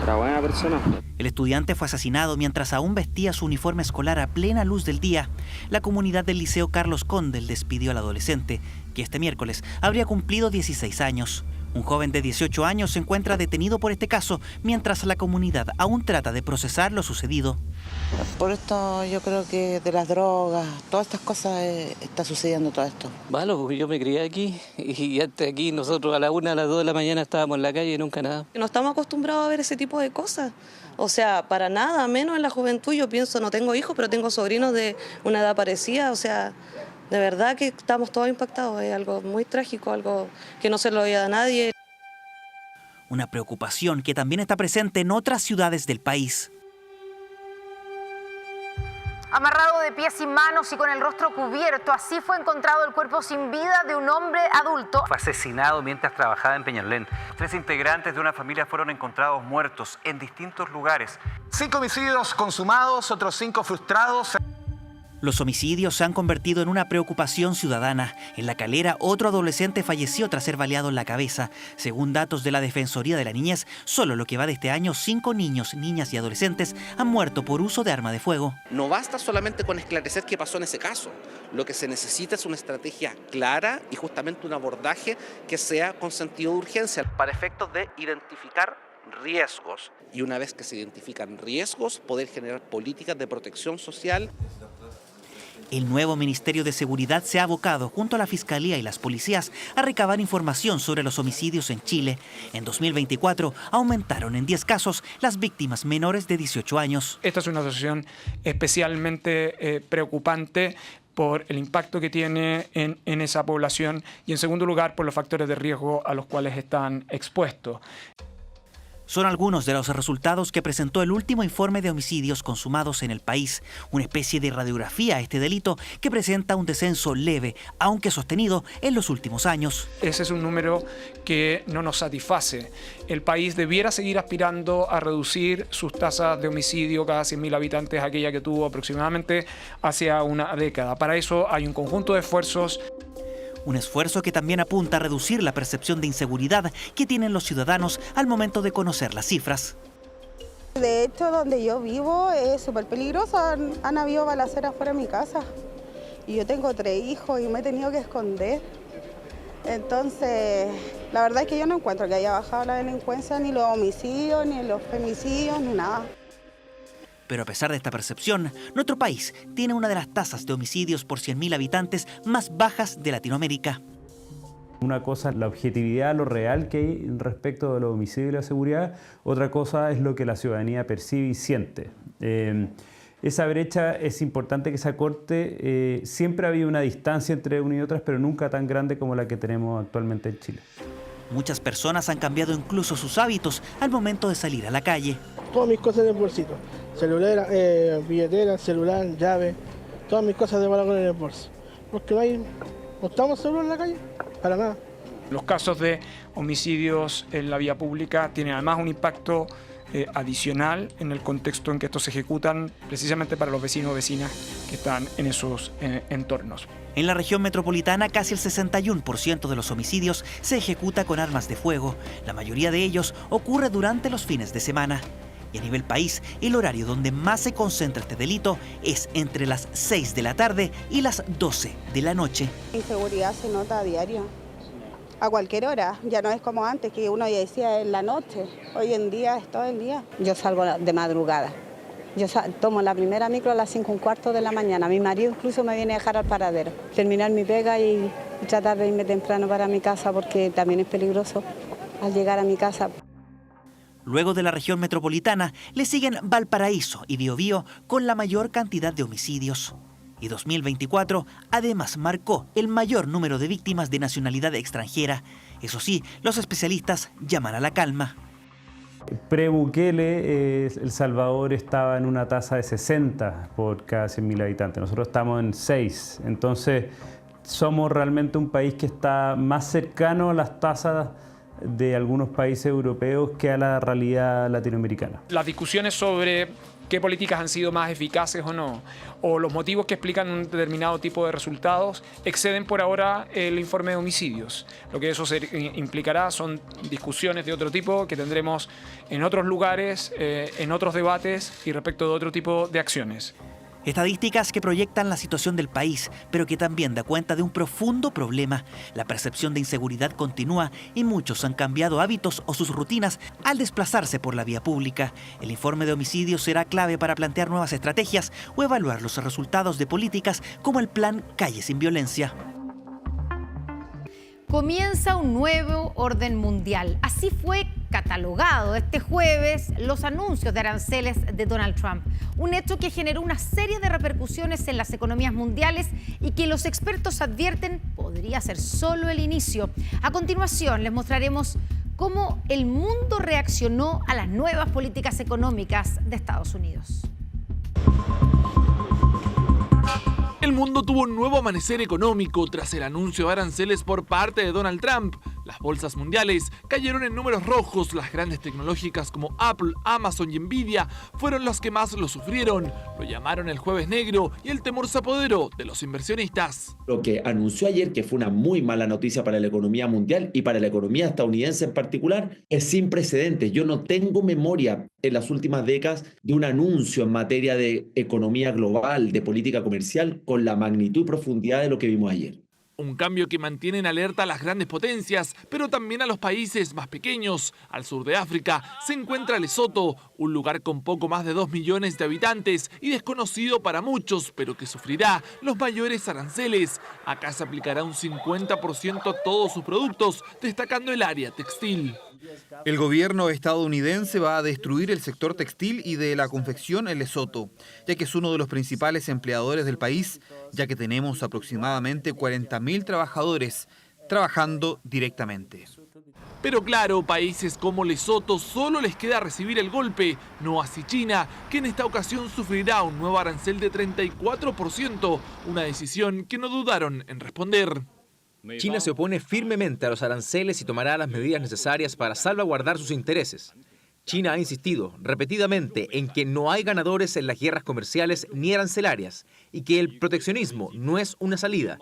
Era buena persona. El estudiante fue asesinado mientras aún vestía su uniforme escolar a plena luz del día. La comunidad del Liceo Carlos Condel despidió al adolescente, que este miércoles habría cumplido 16 años. Un joven de 18 años se encuentra detenido por este caso, mientras la comunidad aún trata de procesar lo sucedido. Por esto yo creo que de las drogas, todas estas cosas está sucediendo todo esto. Malo, porque yo me crié aquí y antes aquí nosotros a la 1, a las 2 de la mañana estábamos en la calle y nunca nada. No estamos acostumbrados a ver ese tipo de cosas. O sea, para nada, menos en la juventud. Yo pienso, no tengo hijos, pero tengo sobrinos de una edad parecida. O sea, de verdad que estamos todos impactados. Es algo muy trágico, algo que no se lo oía a nadie. Una preocupación que también está presente en otras ciudades del país. Amarrado de pies y manos y con el rostro cubierto, así fue encontrado el cuerpo sin vida de un hombre adulto. Fue asesinado mientras trabajaba en Peñalolén. 3 integrantes de una familia fueron encontrados muertos en distintos lugares. 5 homicidios consumados, otros 5 frustrados. Los homicidios se han convertido en una preocupación ciudadana. En La Calera, otro adolescente falleció tras ser baleado en la cabeza. Según datos de la Defensoría de la Niñez, solo lo que va de este año, 5 niños, niñas y adolescentes han muerto por uso de arma de fuego. No basta solamente con esclarecer qué pasó en ese caso. Lo que se necesita es una estrategia clara y justamente un abordaje que sea con sentido de urgencia, para efectos de identificar riesgos. Y una vez que se identifican riesgos, poder generar políticas de protección social. El nuevo Ministerio de Seguridad se ha abocado, junto a la Fiscalía y las policías, a recabar información sobre los homicidios en Chile. En 2024 aumentaron en 10 casos las víctimas menores de 18 años. Esta es una situación especialmente preocupante por el impacto que tiene en esa población y, en segundo lugar, por los factores de riesgo a los cuales están expuestos. Son algunos de los resultados que presentó el último informe de homicidios consumados en el país, una especie de radiografía a este delito que presenta un descenso leve, aunque sostenido en los últimos años. Ese es un número que no nos satisface. El país debiera seguir aspirando a reducir sus tasas de homicidio cada 100.000 habitantes, aquella que tuvo aproximadamente hace una década. Para eso hay un conjunto de esfuerzos. Un esfuerzo que también apunta a reducir la percepción de inseguridad que tienen los ciudadanos al momento de conocer las cifras. De hecho, donde yo vivo es súper peligroso. Han habido balaceras fuera de mi casa. Y yo tengo 3 hijos y me he tenido que esconder. Entonces, la verdad es que yo no encuentro que haya bajado la delincuencia, ni los homicidios, ni los femicidios, ni nada. Pero a pesar de esta percepción, nuestro país tiene una de las tasas de homicidios por 100.000 habitantes más bajas de Latinoamérica. Una cosa es la objetividad, lo real que hay respecto de los homicidios y la seguridad. Otra cosa es lo que la ciudadanía percibe y siente. Esa brecha es importante que se acorte. Siempre ha habido una distancia entre unas y otras, pero nunca tan grande como la que tenemos actualmente en Chile. Muchas personas han cambiado incluso sus hábitos al momento de salir a la calle. Todas mis cosas en el bolsito. Celular, billetera, celular, llave. Todas mis cosas de valor en el bolso. Porque no estamos seguros en la calle. Para nada. Los casos de homicidios en la vía pública tienen además un impacto adicional en el contexto en que estos se ejecutan precisamente para los vecinos o vecinas que están en esos entornos. En la región metropolitana, casi el 61% de los homicidios se ejecuta con armas de fuego. La mayoría de ellos ocurre durante los fines de semana. Y a nivel país, el horario donde más se concentra este delito es entre las 6 de la tarde y las 12 de la noche. La inseguridad se nota a diario, a cualquier hora. Ya no es como antes, que uno ya decía en la noche. Hoy en día es todo el día. Yo salgo de madrugada. Yo tomo la primera micro a las 5:15 de la mañana. Mi marido incluso me viene a dejar al paradero. Terminar mi pega y tratar de irme temprano para mi casa porque también es peligroso al llegar a mi casa. Luego de la región metropolitana, le siguen Valparaíso y Biobío con la mayor cantidad de homicidios. Y 2024 además marcó el mayor número de víctimas de nacionalidad extranjera. Eso sí, los especialistas llaman a la calma. Pre-Bukele, El Salvador estaba en una tasa de 60 por cada 100.000 habitantes. Nosotros estamos en 6. Entonces, somos realmente un país que está más cercano a las tasas de algunos países europeos que a la realidad latinoamericana. Las discusiones sobre qué políticas han sido más eficaces o no, o los motivos que explican un determinado tipo de resultados, exceden por ahora el informe de homicidios. Lo que eso implicará son discusiones de otro tipo que tendremos en otros lugares, en otros debates y respecto de otro tipo de acciones. Estadísticas que proyectan la situación del país, pero que también da cuenta de un profundo problema. La percepción de inseguridad continúa y muchos han cambiado hábitos o sus rutinas al desplazarse por la vía pública. El informe de homicidios será clave para plantear nuevas estrategias o evaluar los resultados de políticas como el Plan Calle sin Violencia. Comienza un nuevo orden mundial. Así fue catalogado este jueves los anuncios de aranceles de Donald Trump. Un hecho que generó una serie de repercusiones en las economías mundiales y que los expertos advierten podría ser solo el inicio. A continuación les mostraremos cómo el mundo reaccionó a las nuevas políticas económicas de Estados Unidos. El mundo tuvo un nuevo amanecer económico tras el anuncio de aranceles por parte de Donald Trump. Las bolsas mundiales cayeron en números rojos. Las grandes tecnológicas como Apple, Amazon y Nvidia fueron las que más lo sufrieron. Lo llamaron el jueves negro y el temor se apoderó de los inversionistas. Lo que anunció ayer, que fue una muy mala noticia para la economía mundial y para la economía estadounidense en particular, es sin precedentes. Yo no tengo memoria en las últimas décadas de un anuncio en materia de economía global, de política comercial, con la magnitud y profundidad de lo que vimos ayer. Un cambio que mantiene en alerta a las grandes potencias, pero también a los países más pequeños. Al sur de África se encuentra Lesoto, un lugar con poco más de 2 millones de habitantes y desconocido para muchos, pero que sufrirá los mayores aranceles. Acá se aplicará un 50% a todos sus productos, destacando el área textil. El gobierno estadounidense va a destruir el sector textil y de la confección en Lesoto, ya que es uno de los principales empleadores del país, ya que tenemos aproximadamente 40.000 trabajadores trabajando directamente. Pero claro, países como Lesoto solo les queda recibir el golpe, no así China, que en esta ocasión sufrirá un nuevo arancel de 34%, una decisión que no dudaron en responder. China se opone firmemente a los aranceles y tomará las medidas necesarias para salvaguardar sus intereses. China ha insistido repetidamente en que no hay ganadores en las guerras comerciales ni arancelarias y que el proteccionismo no es una salida.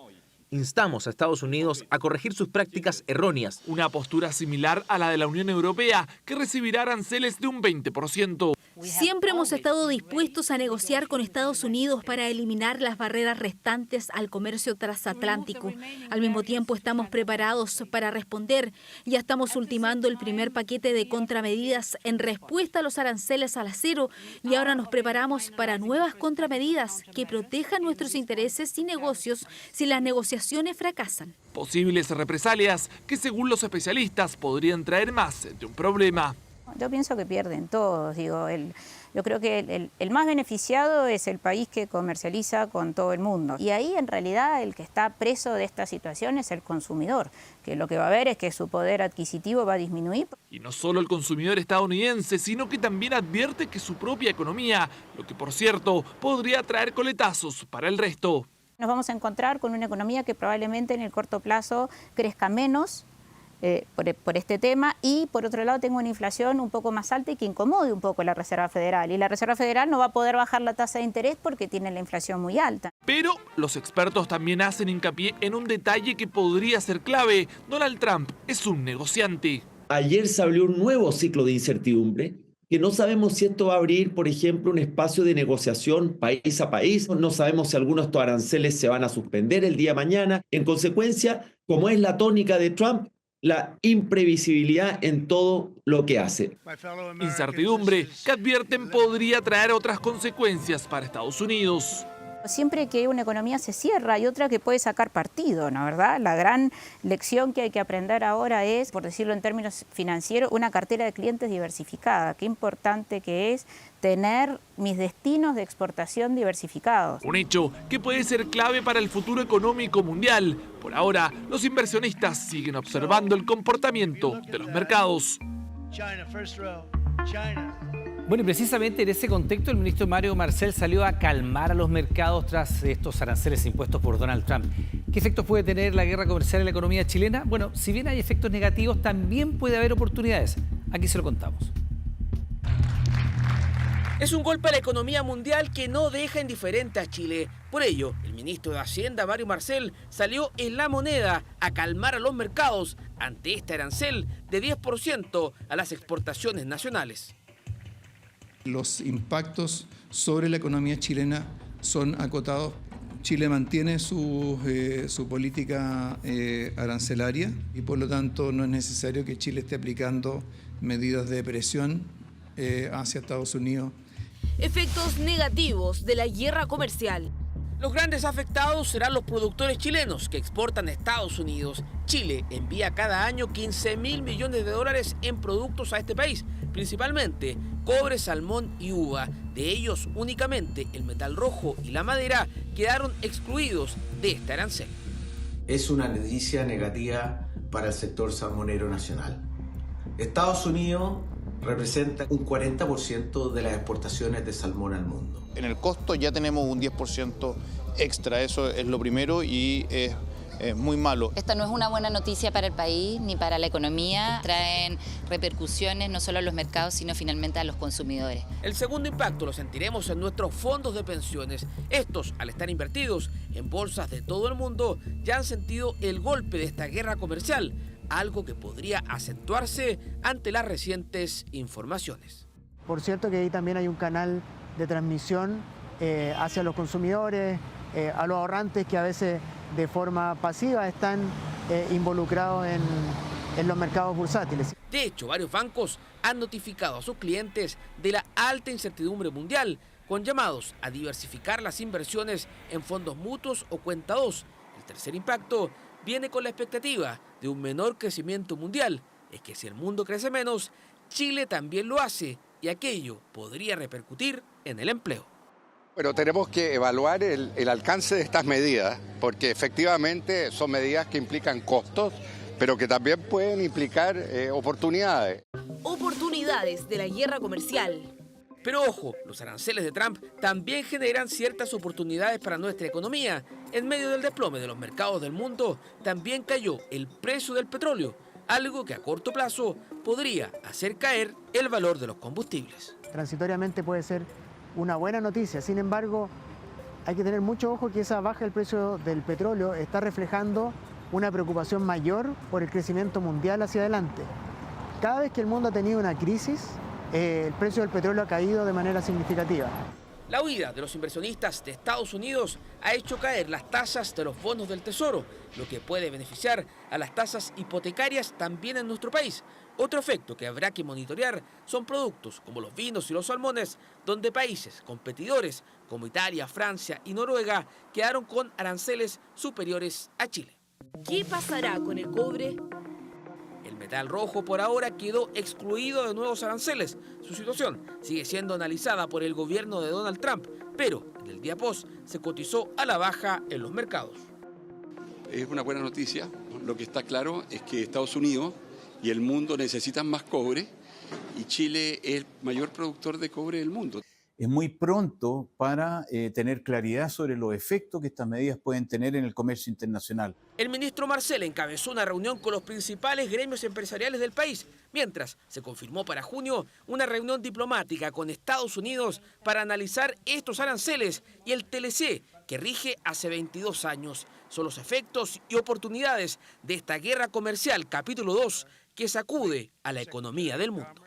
instamos a Estados Unidos a corregir sus prácticas erróneas. Una postura similar a la de la Unión Europea, que recibirá aranceles de un 20%. Siempre hemos estado dispuestos a negociar con Estados Unidos para eliminar las barreras restantes al comercio transatlántico. Al mismo tiempo estamos preparados para responder. Ya estamos ultimando el primer paquete de contramedidas en respuesta a los aranceles al acero y ahora nos preparamos para nuevas contramedidas que protejan nuestros intereses y negocios si las negociaciones fracasan. Posibles represalias que, según los especialistas, podrían traer más de un problema. Yo pienso que pierden todos. Yo creo que el más beneficiado es el país que comercializa con todo el mundo. Y ahí, en realidad, el que está preso de esta situación es el consumidor, que lo que va a ver es que su poder adquisitivo va a disminuir. Y no solo el consumidor estadounidense, sino que también advierte que su propia economía, lo que, por cierto, podría traer coletazos para el resto. Nos vamos a encontrar con una economía que probablemente en el corto plazo crezca menos, por este tema, y por otro lado tengo una inflación un poco más alta y que incomode un poco la Reserva Federal, y la Reserva Federal no va a poder bajar la tasa de interés porque tiene la inflación muy alta. Pero los expertos también hacen hincapié en un detalle que podría ser clave. Donald Trump es un negociante. Ayer se abrió un nuevo ciclo de incertidumbre, que no sabemos si esto va a abrir, por ejemplo, un espacio de negociación país a país. No sabemos si algunos de estos aranceles se van a suspender el día de mañana. En consecuencia, como es la tónica de Trump, la imprevisibilidad en todo lo que hace. Incertidumbre que advierten podría traer otras consecuencias para Estados Unidos. Siempre que una economía se cierra hay otra que puede sacar partido, ¿no? ¿Verdad? La gran lección que hay que aprender ahora es, por decirlo en términos financieros, una cartera de clientes diversificada. Qué importante que es tener mis destinos de exportación diversificados. Un hecho que puede ser clave para el futuro económico mundial. Por ahora, los inversionistas siguen observando el comportamiento de los mercados. Bueno, y precisamente en ese contexto el ministro Mario Marcel salió a calmar a los mercados tras estos aranceles impuestos por Donald Trump. ¿Qué efectos puede tener la guerra comercial en la economía chilena? Bueno, si bien hay efectos negativos, también puede haber oportunidades. Aquí se lo contamos. Es un golpe a la economía mundial que no deja indiferente a Chile. Por ello, el ministro de Hacienda, Mario Marcel, salió en La Moneda a calmar a los mercados ante este arancel de 10% a las exportaciones nacionales. Los impactos sobre la economía chilena son acotados. Chile mantiene su política arancelaria y por lo tanto no es necesario que Chile esté aplicando medidas de presión hacia Estados Unidos. Efectos negativos de la guerra comercial. Los grandes afectados serán los productores chilenos que exportan a Estados Unidos. Chile envía cada año 15.000 millones de dólares en productos a este país, principalmente cobre, salmón y uva. De ellos, únicamente el metal rojo y la madera quedaron excluidos de este arancel. Es una noticia negativa para el sector salmonero nacional. Estados Unidos representa un 40% de las exportaciones de salmón al mundo. En el costo ya tenemos un 10% extra, eso es lo primero y es muy malo. Esta no es una buena noticia para el país ni para la economía. Traen repercusiones no solo a los mercados, sino finalmente a los consumidores. El segundo impacto lo sentiremos en nuestros fondos de pensiones. Estos, al estar invertidos en bolsas de todo el mundo, ya han sentido el golpe de esta guerra comercial, algo que podría acentuarse ante las recientes informaciones. Por cierto que ahí también hay un canal de transmisión hacia los consumidores, a los ahorrantes que a veces de forma pasiva están involucrados en los mercados bursátiles. De hecho, varios bancos han notificado a sus clientes de la alta incertidumbre mundial, con llamados a diversificar las inversiones en fondos mutuos o cuenta 2. El tercer impacto viene con la expectativa de un menor crecimiento mundial. Es que si el mundo crece menos, Chile también lo hace y aquello podría repercutir en el empleo. Pero tenemos que evaluar el alcance de estas medidas, porque efectivamente son medidas que implican costos, pero que también pueden implicar oportunidades. Oportunidades de la guerra comercial. Pero ojo, los aranceles de Trump también generan ciertas oportunidades para nuestra economía. En medio del desplome de los mercados del mundo, también cayó el precio del petróleo, algo que a corto plazo podría hacer caer el valor de los combustibles. Transitoriamente puede ser una buena noticia, sin embargo, hay que tener mucho ojo que esa baja del precio del petróleo está reflejando una preocupación mayor por el crecimiento mundial hacia adelante. Cada vez que el mundo ha tenido una crisis, el precio del petróleo ha caído de manera significativa. La huida de los inversionistas de Estados Unidos ha hecho caer las tasas de los bonos del Tesoro, lo que puede beneficiar a las tasas hipotecarias también en nuestro país. Otro efecto que habrá que monitorear son productos como los vinos y los salmones, donde países competidores como Italia, Francia y Noruega quedaron con aranceles superiores a Chile. ¿Qué pasará con el cobre? El metal rojo por ahora quedó excluido de nuevos aranceles. Su situación sigue siendo analizada por el gobierno de Donald Trump, pero en el día post se cotizó a la baja en los mercados. Es una buena noticia. Lo que está claro es que Estados Unidos y el mundo necesitan más cobre y Chile es el mayor productor de cobre del mundo. Es muy pronto para tener claridad sobre los efectos que estas medidas pueden tener en el comercio internacional. El ministro Marcel encabezó una reunión con los principales gremios empresariales del país, mientras se confirmó para junio una reunión diplomática con Estados Unidos para analizar estos aranceles y el TLC que rige hace 22 años. Son los efectos y oportunidades de esta guerra comercial, capítulo 2, que sacude a la economía del mundo.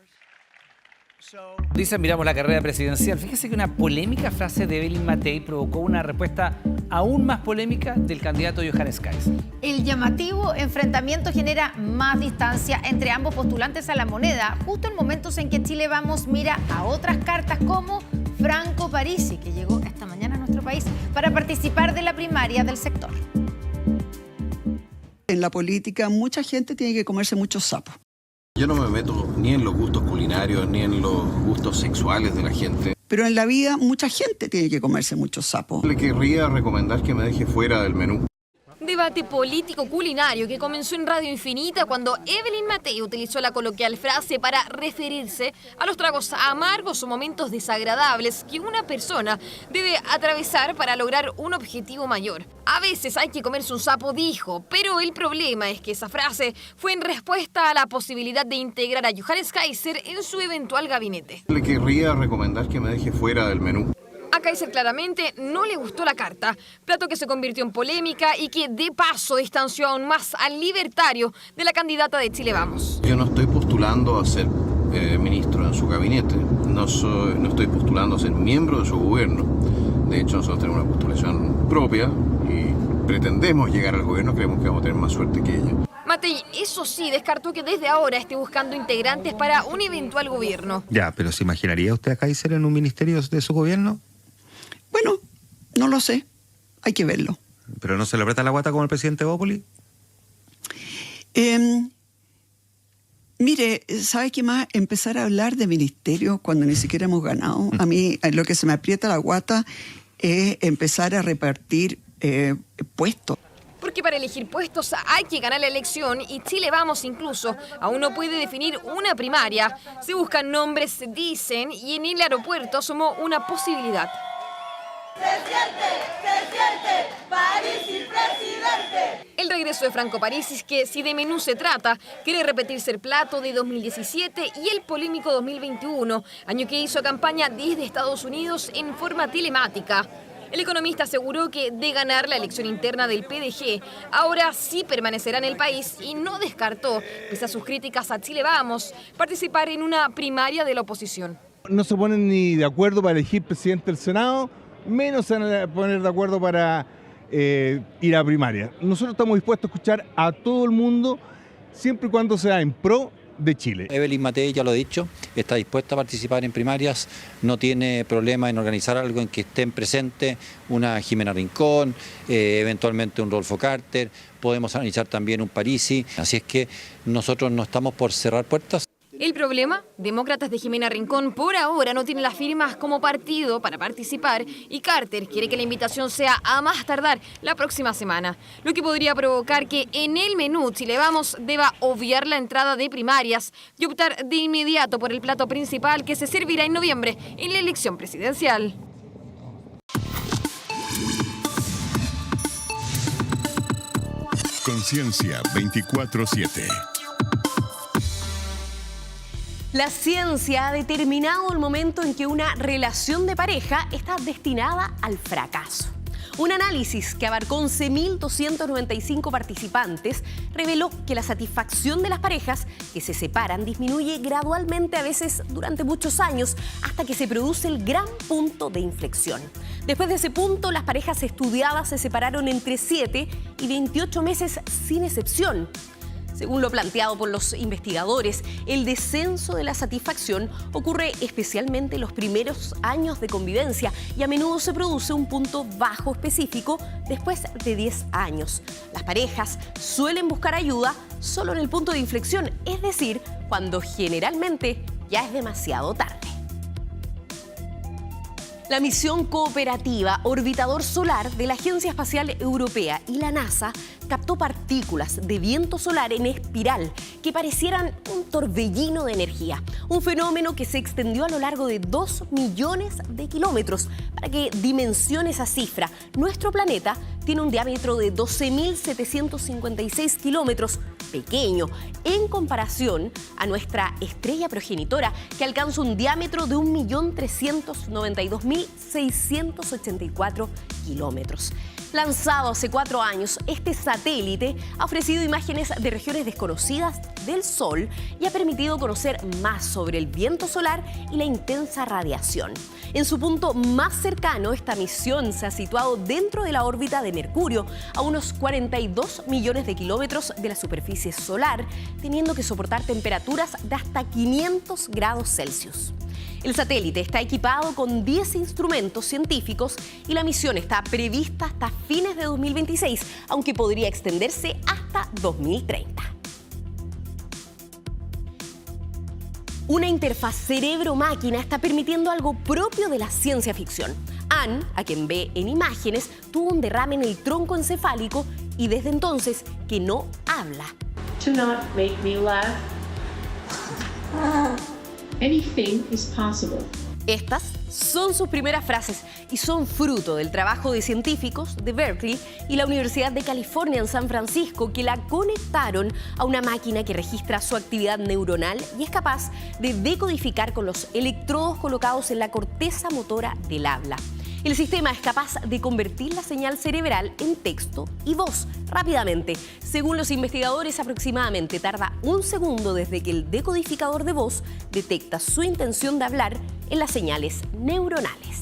Lisa, miramos la carrera presidencial. Fíjese que una polémica frase de Evelyn Matei provocó una respuesta aún más polémica del candidato Johannes Kaiser. El llamativo enfrentamiento genera más distancia entre ambos postulantes a la moneda, justo en momentos en que Chile Vamos mira a otras cartas como Franco Parisi, que llegó esta mañana a nuestro país para participar de la primaria del sector. En la política, mucha gente tiene que comerse muchos sapos. Yo no me meto ni en los gustos culinarios ni en los gustos sexuales de la gente. Pero en la vida mucha gente tiene que comerse muchos sapos. Le querría recomendar que me deje fuera del menú. Debate político culinario que comenzó en Radio Infinita cuando Evelyn Matei utilizó la coloquial frase para referirse a los tragos amargos o momentos desagradables que una persona debe atravesar para lograr un objetivo mayor. A veces hay que comerse un sapo, dijo, pero el problema es que esa frase fue en respuesta a la posibilidad de integrar a Johannes Kaiser en su eventual gabinete. Le querría recomendar que me deje fuera del menú. A Kaiser claramente no le gustó la carta, plato que se convirtió en polémica y que de paso distanció aún más al libertario de la candidata de Chile Vamos. Yo no estoy postulando a ser ministro en su gabinete, no estoy postulando a ser miembro de su gobierno. De hecho, nosotros tenemos una postulación propia y pretendemos llegar al gobierno, creemos que vamos a tener más suerte que ella. Matei, eso sí, descartó que desde ahora esté buscando integrantes para un eventual gobierno. Ya, pero ¿se imaginaría usted a Kaiser en un ministerio de su gobierno? Bueno, no lo sé. Hay que verlo. ¿Pero no se le aprieta la guata como el presidente Bópoli? Mire, ¿sabe qué más? Empezar a hablar de ministerios cuando ni siquiera hemos ganado. A mí lo que se me aprieta la guata es empezar a repartir puestos. Porque para elegir puestos hay que ganar la elección y Chile Vamos incluso aún no puede definir una primaria. Se buscan nombres, dicen, y en el aeropuerto asomó una posibilidad. Se siente, Parisi presidente. El regreso de Franco Parisi es que, si de menú se trata, quiere repetirse el plato de 2017 y el polémico 2021, año que hizo campaña desde Estados Unidos en forma telemática. El economista aseguró que, de ganar la elección interna del PDG, ahora sí permanecerá en el país y no descartó, pese a sus críticas a Chile Vamos, participar en una primaria de la oposición. No se ponen ni de acuerdo para elegir presidente del Senado, menos se van a poner de acuerdo para ir a primaria. Nosotros estamos dispuestos a escuchar a todo el mundo, siempre y cuando sea en pro de Chile. Evelyn Matei, ya lo ha dicho, está dispuesta a participar en primarias, no tiene problema en organizar algo en que estén presentes una Jimena Rincón, eventualmente un Rodolfo Carter, podemos analizar también un Parisi, así es que nosotros no estamos por cerrar puertas. El problema, demócratas de Jimena Rincón por ahora no tienen las firmas como partido para participar y Carter quiere que la invitación sea a más tardar la próxima semana, lo que podría provocar que en el menú Chile Vamos deba obviar la entrada de primarias y optar de inmediato por el plato principal que se servirá en noviembre en la elección presidencial. Conciencia 24/7. La ciencia ha determinado el momento en que una relación de pareja está destinada al fracaso. Un análisis que abarcó 11.295 participantes reveló que la satisfacción de las parejas que se separan disminuye gradualmente, a veces durante muchos años, hasta que se produce el gran punto de inflexión. Después de ese punto, las parejas estudiadas se separaron entre 7 y 28 meses sin excepción. Según lo planteado por los investigadores, el descenso de la satisfacción ocurre especialmente en los primeros años de convivencia y a menudo se produce un punto bajo específico después de 10 años. Las parejas suelen buscar ayuda solo en el punto de inflexión, es decir, cuando generalmente ya es demasiado tarde. La misión cooperativa Orbitador Solar de la Agencia Espacial Europea y la NASA captó partículas de viento solar en espiral que parecieran un torbellino de energía, un fenómeno que se extendió a lo largo de 2 millones de kilómetros. Para que dimensione esa cifra, nuestro planeta tiene un diámetro de 12.756 kilómetros, pequeño en comparación a nuestra estrella progenitora, que alcanza un diámetro de 1.392.684 kilómetros. Lanzado hace 4 años, este satélite ha ofrecido imágenes de regiones desconocidas del Sol y ha permitido conocer más sobre el viento solar y la intensa radiación. En su punto más cercano, esta misión se ha situado dentro de la órbita de Mercurio, a unos 42 millones de kilómetros de la superficie solar, teniendo que soportar temperaturas de hasta 500 grados Celsius. El satélite está equipado con 10 instrumentos científicos y la misión está prevista hasta fines de 2026, aunque podría extenderse hasta 2030. Una interfaz cerebro-máquina está permitiendo algo propio de la ciencia ficción. Anne, a quien ve en imágenes, tuvo un derrame en el tronco encefálico y desde entonces que no habla. To not make me laugh. Anything is possible. Estas son sus primeras frases y son fruto del trabajo de científicos de Berkeley y la Universidad de California en San Francisco, que la conectaron a una máquina que registra su actividad neuronal y es capaz de decodificar con los electrodos colocados en la corteza motora del habla. El sistema es capaz de convertir la señal cerebral en texto y voz rápidamente. Según los investigadores, aproximadamente tarda 1 segundo desde que el decodificador de voz detecta su intención de hablar en las señales neuronales.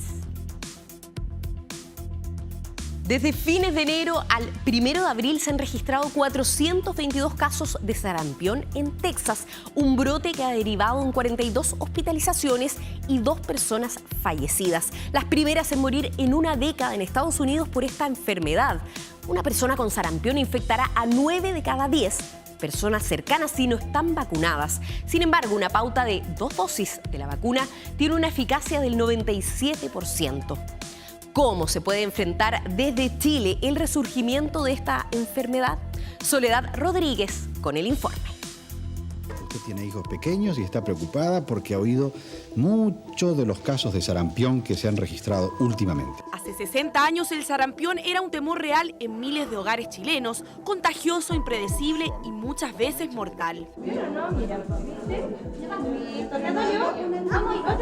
Desde fines de enero al 1 de abril se han registrado 422 casos de sarampión en Texas, un brote que ha derivado en 42 hospitalizaciones y 2 personas fallecidas, las primeras en morir en una década en Estados Unidos por esta enfermedad. Una persona con sarampión infectará a 9 de cada 10 personas cercanas si no están vacunadas. Sin embargo, una pauta de 2 dosis de la vacuna tiene una eficacia del 97%. ¿Cómo se puede enfrentar desde Chile el resurgimiento de esta enfermedad? Soledad Rodríguez con el informe. Usted tiene hijos pequeños y está preocupada porque ha oído muchos de los casos de sarampión que se han registrado últimamente. Hace 60 años el sarampión era un temor real en miles de hogares chilenos, contagioso, impredecible y muchas veces mortal.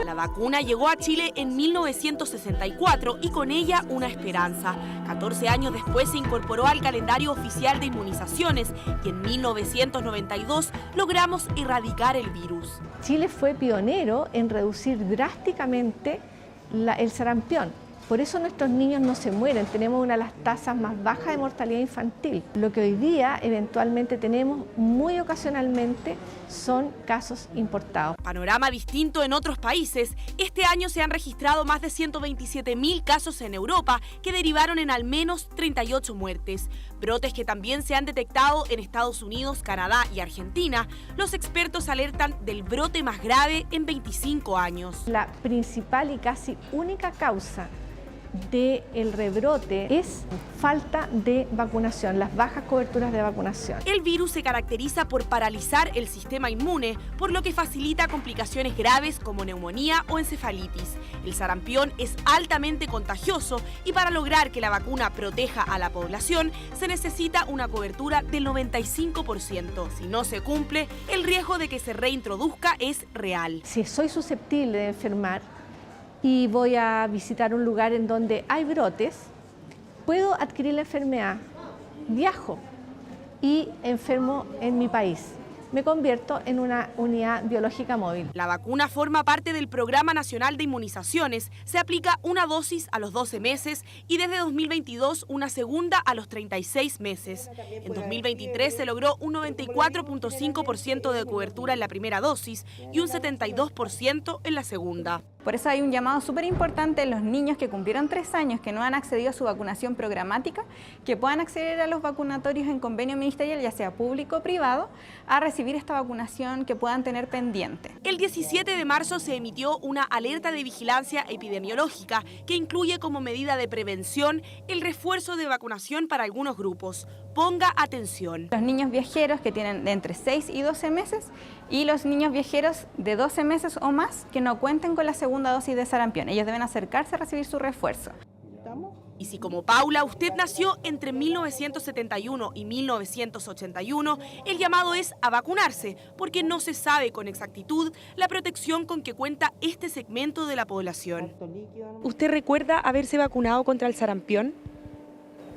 La vacuna llegó a Chile en 1964 y con ella una esperanza. 14 años después se incorporó al calendario oficial de inmunizaciones y en 1992 logramos erradicar el virus. Chile fue pionero en reducir drásticamente el sarampión. Por eso nuestros niños no se mueren, tenemos una de las tasas más bajas de mortalidad infantil. Lo que hoy día eventualmente tenemos muy ocasionalmente son casos importados. Panorama distinto en otros países. Este año se han registrado más de 127.000 casos en Europa que derivaron en al menos 38 muertes. Brotes que también se han detectado en Estados Unidos, Canadá y Argentina. Los expertos alertan del brote más grave en 25 años. La principal y casi única causa del rebrote es falta de vacunación, las bajas coberturas de vacunación. El virus se caracteriza por paralizar el sistema inmune, por lo que facilita complicaciones graves como neumonía o encefalitis. El sarampión es altamente contagioso y para lograr que la vacuna proteja a la población se necesita una cobertura del 95%. Si no se cumple, el riesgo de que se reintroduzca es real. Si soy susceptible de enfermar y voy a visitar un lugar en donde hay brotes, puedo adquirir la enfermedad, viajo y enfermo en mi país. Me convierto en una unidad biológica móvil. La vacuna forma parte del Programa Nacional de Inmunizaciones. Se aplica una dosis a los 12 meses y desde 2022 una segunda a los 36 meses. En 2023 se logró un 94.5% de cobertura en la primera dosis y un 72% en la segunda. Por eso hay un llamado súper importante en los niños que cumplieron 3 años, que no han accedido a su vacunación programática, que puedan acceder a los vacunatorios en convenio ministerial, ya sea público o privado, a recibir esta vacunación que puedan tener pendiente. El 17 de marzo se emitió una alerta de vigilancia epidemiológica que incluye como medida de prevención el refuerzo de vacunación para algunos grupos. Ponga atención. Los niños viajeros que tienen de entre 6 y 12 meses y los niños viajeros de 12 meses o más que no cuenten con la segunda dosis de sarampión. Ellos deben acercarse a recibir su refuerzo. Y si como Paula usted nació entre 1971 y 1981, el llamado es a vacunarse, porque no se sabe con exactitud la protección con que cuenta este segmento de la población. ¿Usted recuerda haberse vacunado contra el sarampión?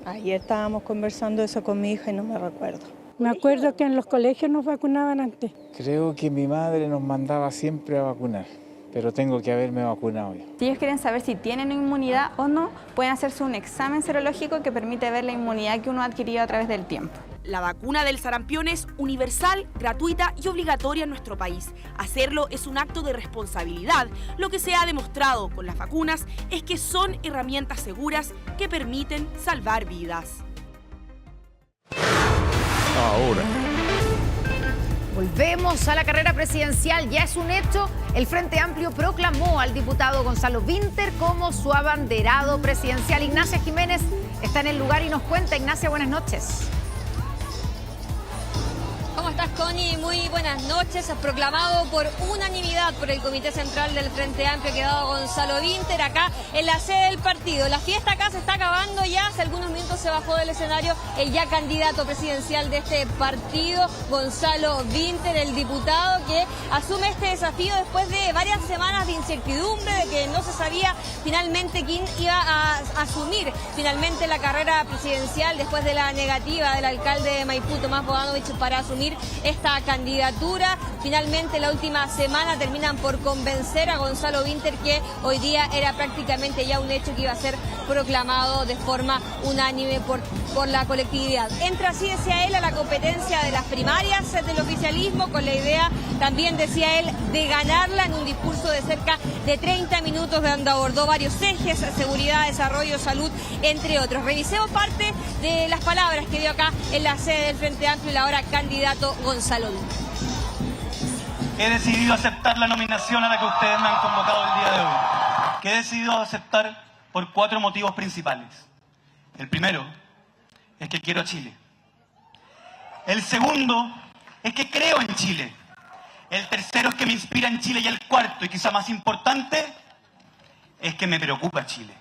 Ayer estábamos conversando eso con mi hija y no me recuerdo. Me acuerdo que en los colegios nos vacunaban antes. Creo que mi madre nos mandaba siempre a vacunar, pero tengo que haberme vacunado ya. Si ellos quieren saber si tienen inmunidad o no, pueden hacerse un examen serológico que permite ver la inmunidad que uno ha adquirido a través del tiempo. La vacuna del sarampión es universal, gratuita y obligatoria en nuestro país. Hacerlo es un acto de responsabilidad. Lo que se ha demostrado con las vacunas es que son herramientas seguras que permiten salvar vidas. Ahora. Volvemos a la carrera presidencial, ya es un hecho. El Frente Amplio proclamó al diputado Gonzalo Vinter como su abanderado presidencial. Ignacia Jiménez está en el lugar y nos cuenta. Ignacia, buenas noches. ¿Cómo estás, Connie? Muy buenas noches. Proclamado por unanimidad por el Comité Central del Frente Amplio, quedado Gonzalo Vinter acá en la sede del partido. La fiesta acá se está acabando ya. Hace algunos minutos se bajó del escenario el ya candidato presidencial de este partido, Gonzalo Vinter, el diputado que asume este desafío después de varias semanas de incertidumbre, de que no se sabía finalmente quién iba a asumir finalmente la carrera presidencial después de la negativa del alcalde de Maipú, Tomás Bogdanovich, para asumir esta candidatura. Finalmente la última semana terminan por convencer a Gonzalo Vinter que hoy día era prácticamente ya un hecho que iba a ser proclamado de forma unánime por la colectividad. Entra así, decía él, a la competencia de las primarias del oficialismo con la idea, también decía él, de ganarla en un discurso de cerca de 30 minutos donde abordó varios ejes: seguridad, desarrollo, salud, entre otros. Revisemos parte de las palabras que dio acá en la sede del Frente Amplio el ahora candidato Gonzalo Vinter. He decidido aceptar la nominación a la que ustedes me han convocado el día de hoy, que he decidido aceptar por 4 motivos principales. El primero es que quiero a Chile. El segundo es que creo en Chile. El tercero es que me inspira en Chile. Y el cuarto, y quizá más importante, es que me preocupa Chile.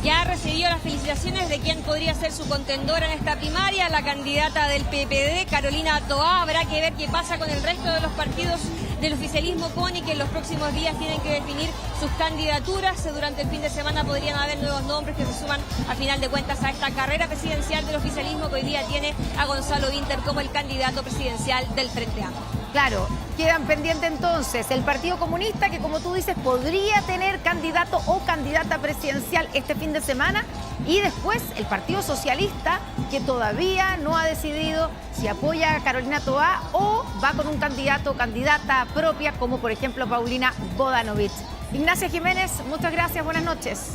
Ya recibió las felicitaciones de quien podría ser su contendora en esta primaria, la candidata del PPD, Carolina Toá. Habrá que ver qué pasa con el resto de los partidos del oficialismo, Connie, que en los próximos días tienen que definir sus candidaturas. Durante el fin de semana podrían haber nuevos nombres que se suman a final de cuentas a esta carrera presidencial del oficialismo, que hoy día tiene a Gonzalo Vinter como el candidato presidencial del Frente Amplio. Claro, quedan pendientes entonces el Partido Comunista, que como tú dices podría tener candidato o candidata presidencial este fin de semana, y después el Partido Socialista, que todavía no ha decidido si apoya a Carolina Toá o va con un candidato o candidata propia, como por ejemplo Paulina Bogdanovich. Ignacia Jiménez, muchas gracias, buenas noches.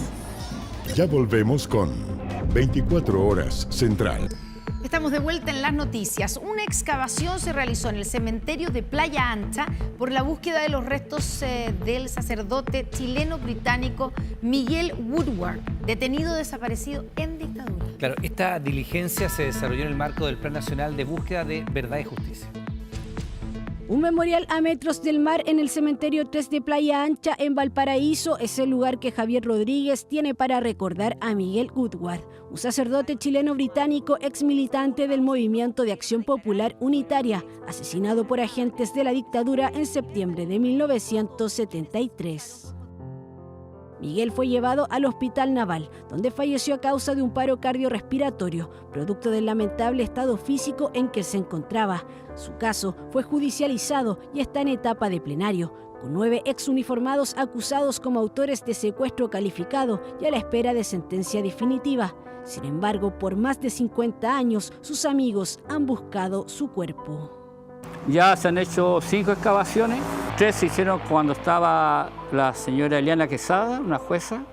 Ya volvemos con 24 Horas Central. Estamos de vuelta en las noticias. Una excavación se realizó en el cementerio de Playa Ancha por la búsqueda de los restos del sacerdote chileno-británico Miguel Woodward, detenido desaparecido en dictadura. Claro, esta diligencia se desarrolló en el marco del Plan Nacional de Búsqueda de Verdad y Justicia. Un memorial a metros del mar en el cementerio 3 de Playa Ancha en Valparaíso es el lugar que Javier Rodríguez tiene para recordar a Miguel Woodward, un sacerdote chileno-británico ex militante del Movimiento de Acción Popular Unitaria, asesinado por agentes de la dictadura en septiembre de 1973. Miguel fue llevado al Hospital Naval, donde falleció a causa de un paro cardiorrespiratorio, producto del lamentable estado físico en que se encontraba. Su caso fue judicializado y está en etapa de plenario, con 9 exuniformados acusados como autores de secuestro calificado y a la espera de sentencia definitiva. Sin embargo, por más de 50 años, sus amigos han buscado su cuerpo. Ya se han hecho 5 excavaciones, 3 se hicieron cuando estaba la señora Eliana Quesada, una jueza,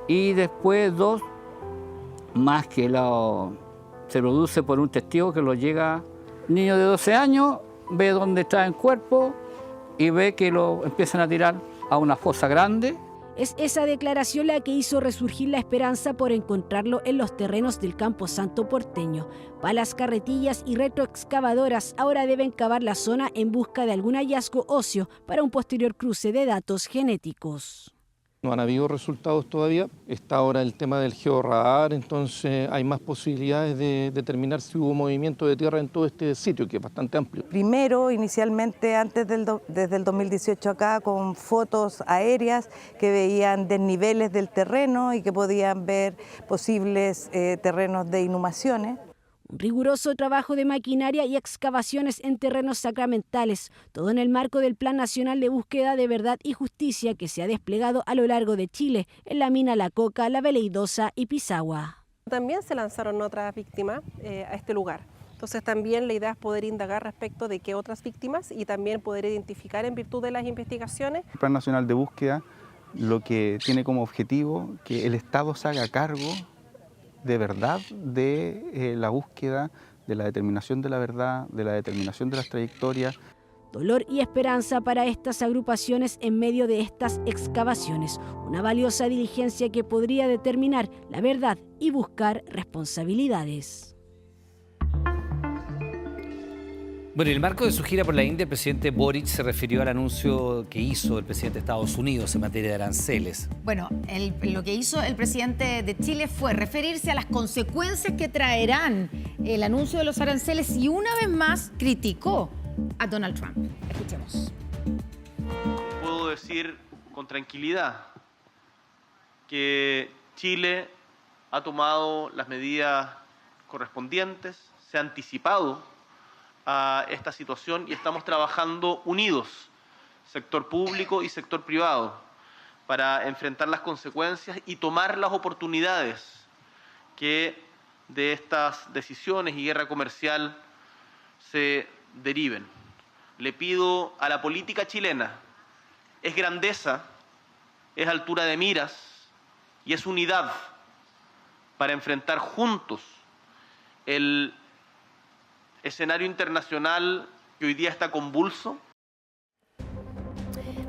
y después 2 más que se produce por un testigo que lo llega, niño de 12 años, ve dónde está el cuerpo y ve que lo empiezan a tirar a una fosa grande. Es esa declaración la que hizo resurgir la esperanza por encontrarlo en los terrenos del Campo Santo porteño. Palas, carretillas y retroexcavadoras ahora deben cavar la zona en busca de algún hallazgo óseo para un posterior cruce de datos genéticos. No han habido resultados todavía. Está ahora el tema del georradar, entonces hay más posibilidades de determinar si hubo movimiento de tierra en todo este sitio, que es bastante amplio. Primero, inicialmente, desde el 2018 acá, con fotos aéreas que veían desniveles del terreno y que podían ver posibles terrenos de inhumaciones. Un riguroso trabajo de maquinaria y excavaciones en terrenos sacramentales, todo en el marco del Plan Nacional de Búsqueda de Verdad y Justicia que se ha desplegado a lo largo de Chile, en la mina La Coca, La Veleidosa y Pisagua. También se lanzaron otras víctimas a este lugar. Entonces también la idea es poder indagar respecto de qué otras víctimas y también poder identificar en virtud de las investigaciones. El Plan Nacional de Búsqueda lo que tiene como objetivo que el Estado se haga cargo de verdad de la búsqueda, de la determinación de la verdad, de la determinación de las trayectorias. Dolor y esperanza para estas agrupaciones en medio de estas excavaciones. Una valiosa diligencia que podría determinar la verdad y buscar responsabilidades. Bueno, en el marco de su gira por la India, el presidente Boric se refirió al anuncio que hizo el presidente de Estados Unidos en materia de aranceles. Bueno, lo que hizo el presidente de Chile fue referirse a las consecuencias que traerán el anuncio de los aranceles y una vez más criticó a Donald Trump. Escuchemos. Puedo decir con tranquilidad que Chile ha tomado las medidas correspondientes, se ha anticipado a esta situación y estamos trabajando unidos, sector público y sector privado, para enfrentar las consecuencias y tomar las oportunidades que de estas decisiones y guerra comercial se deriven. Le pido a la política chilena, es grandeza, es altura de miras y es unidad para enfrentar juntos el escenario internacional que hoy día está convulso.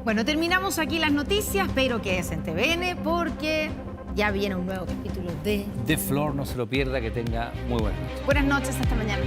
Bueno, terminamos aquí las noticias, pero quédese en TVN porque ya viene un nuevo capítulo de The Floor, no se lo pierda, que tenga muy buenas noches. Buenas noches, hasta mañana.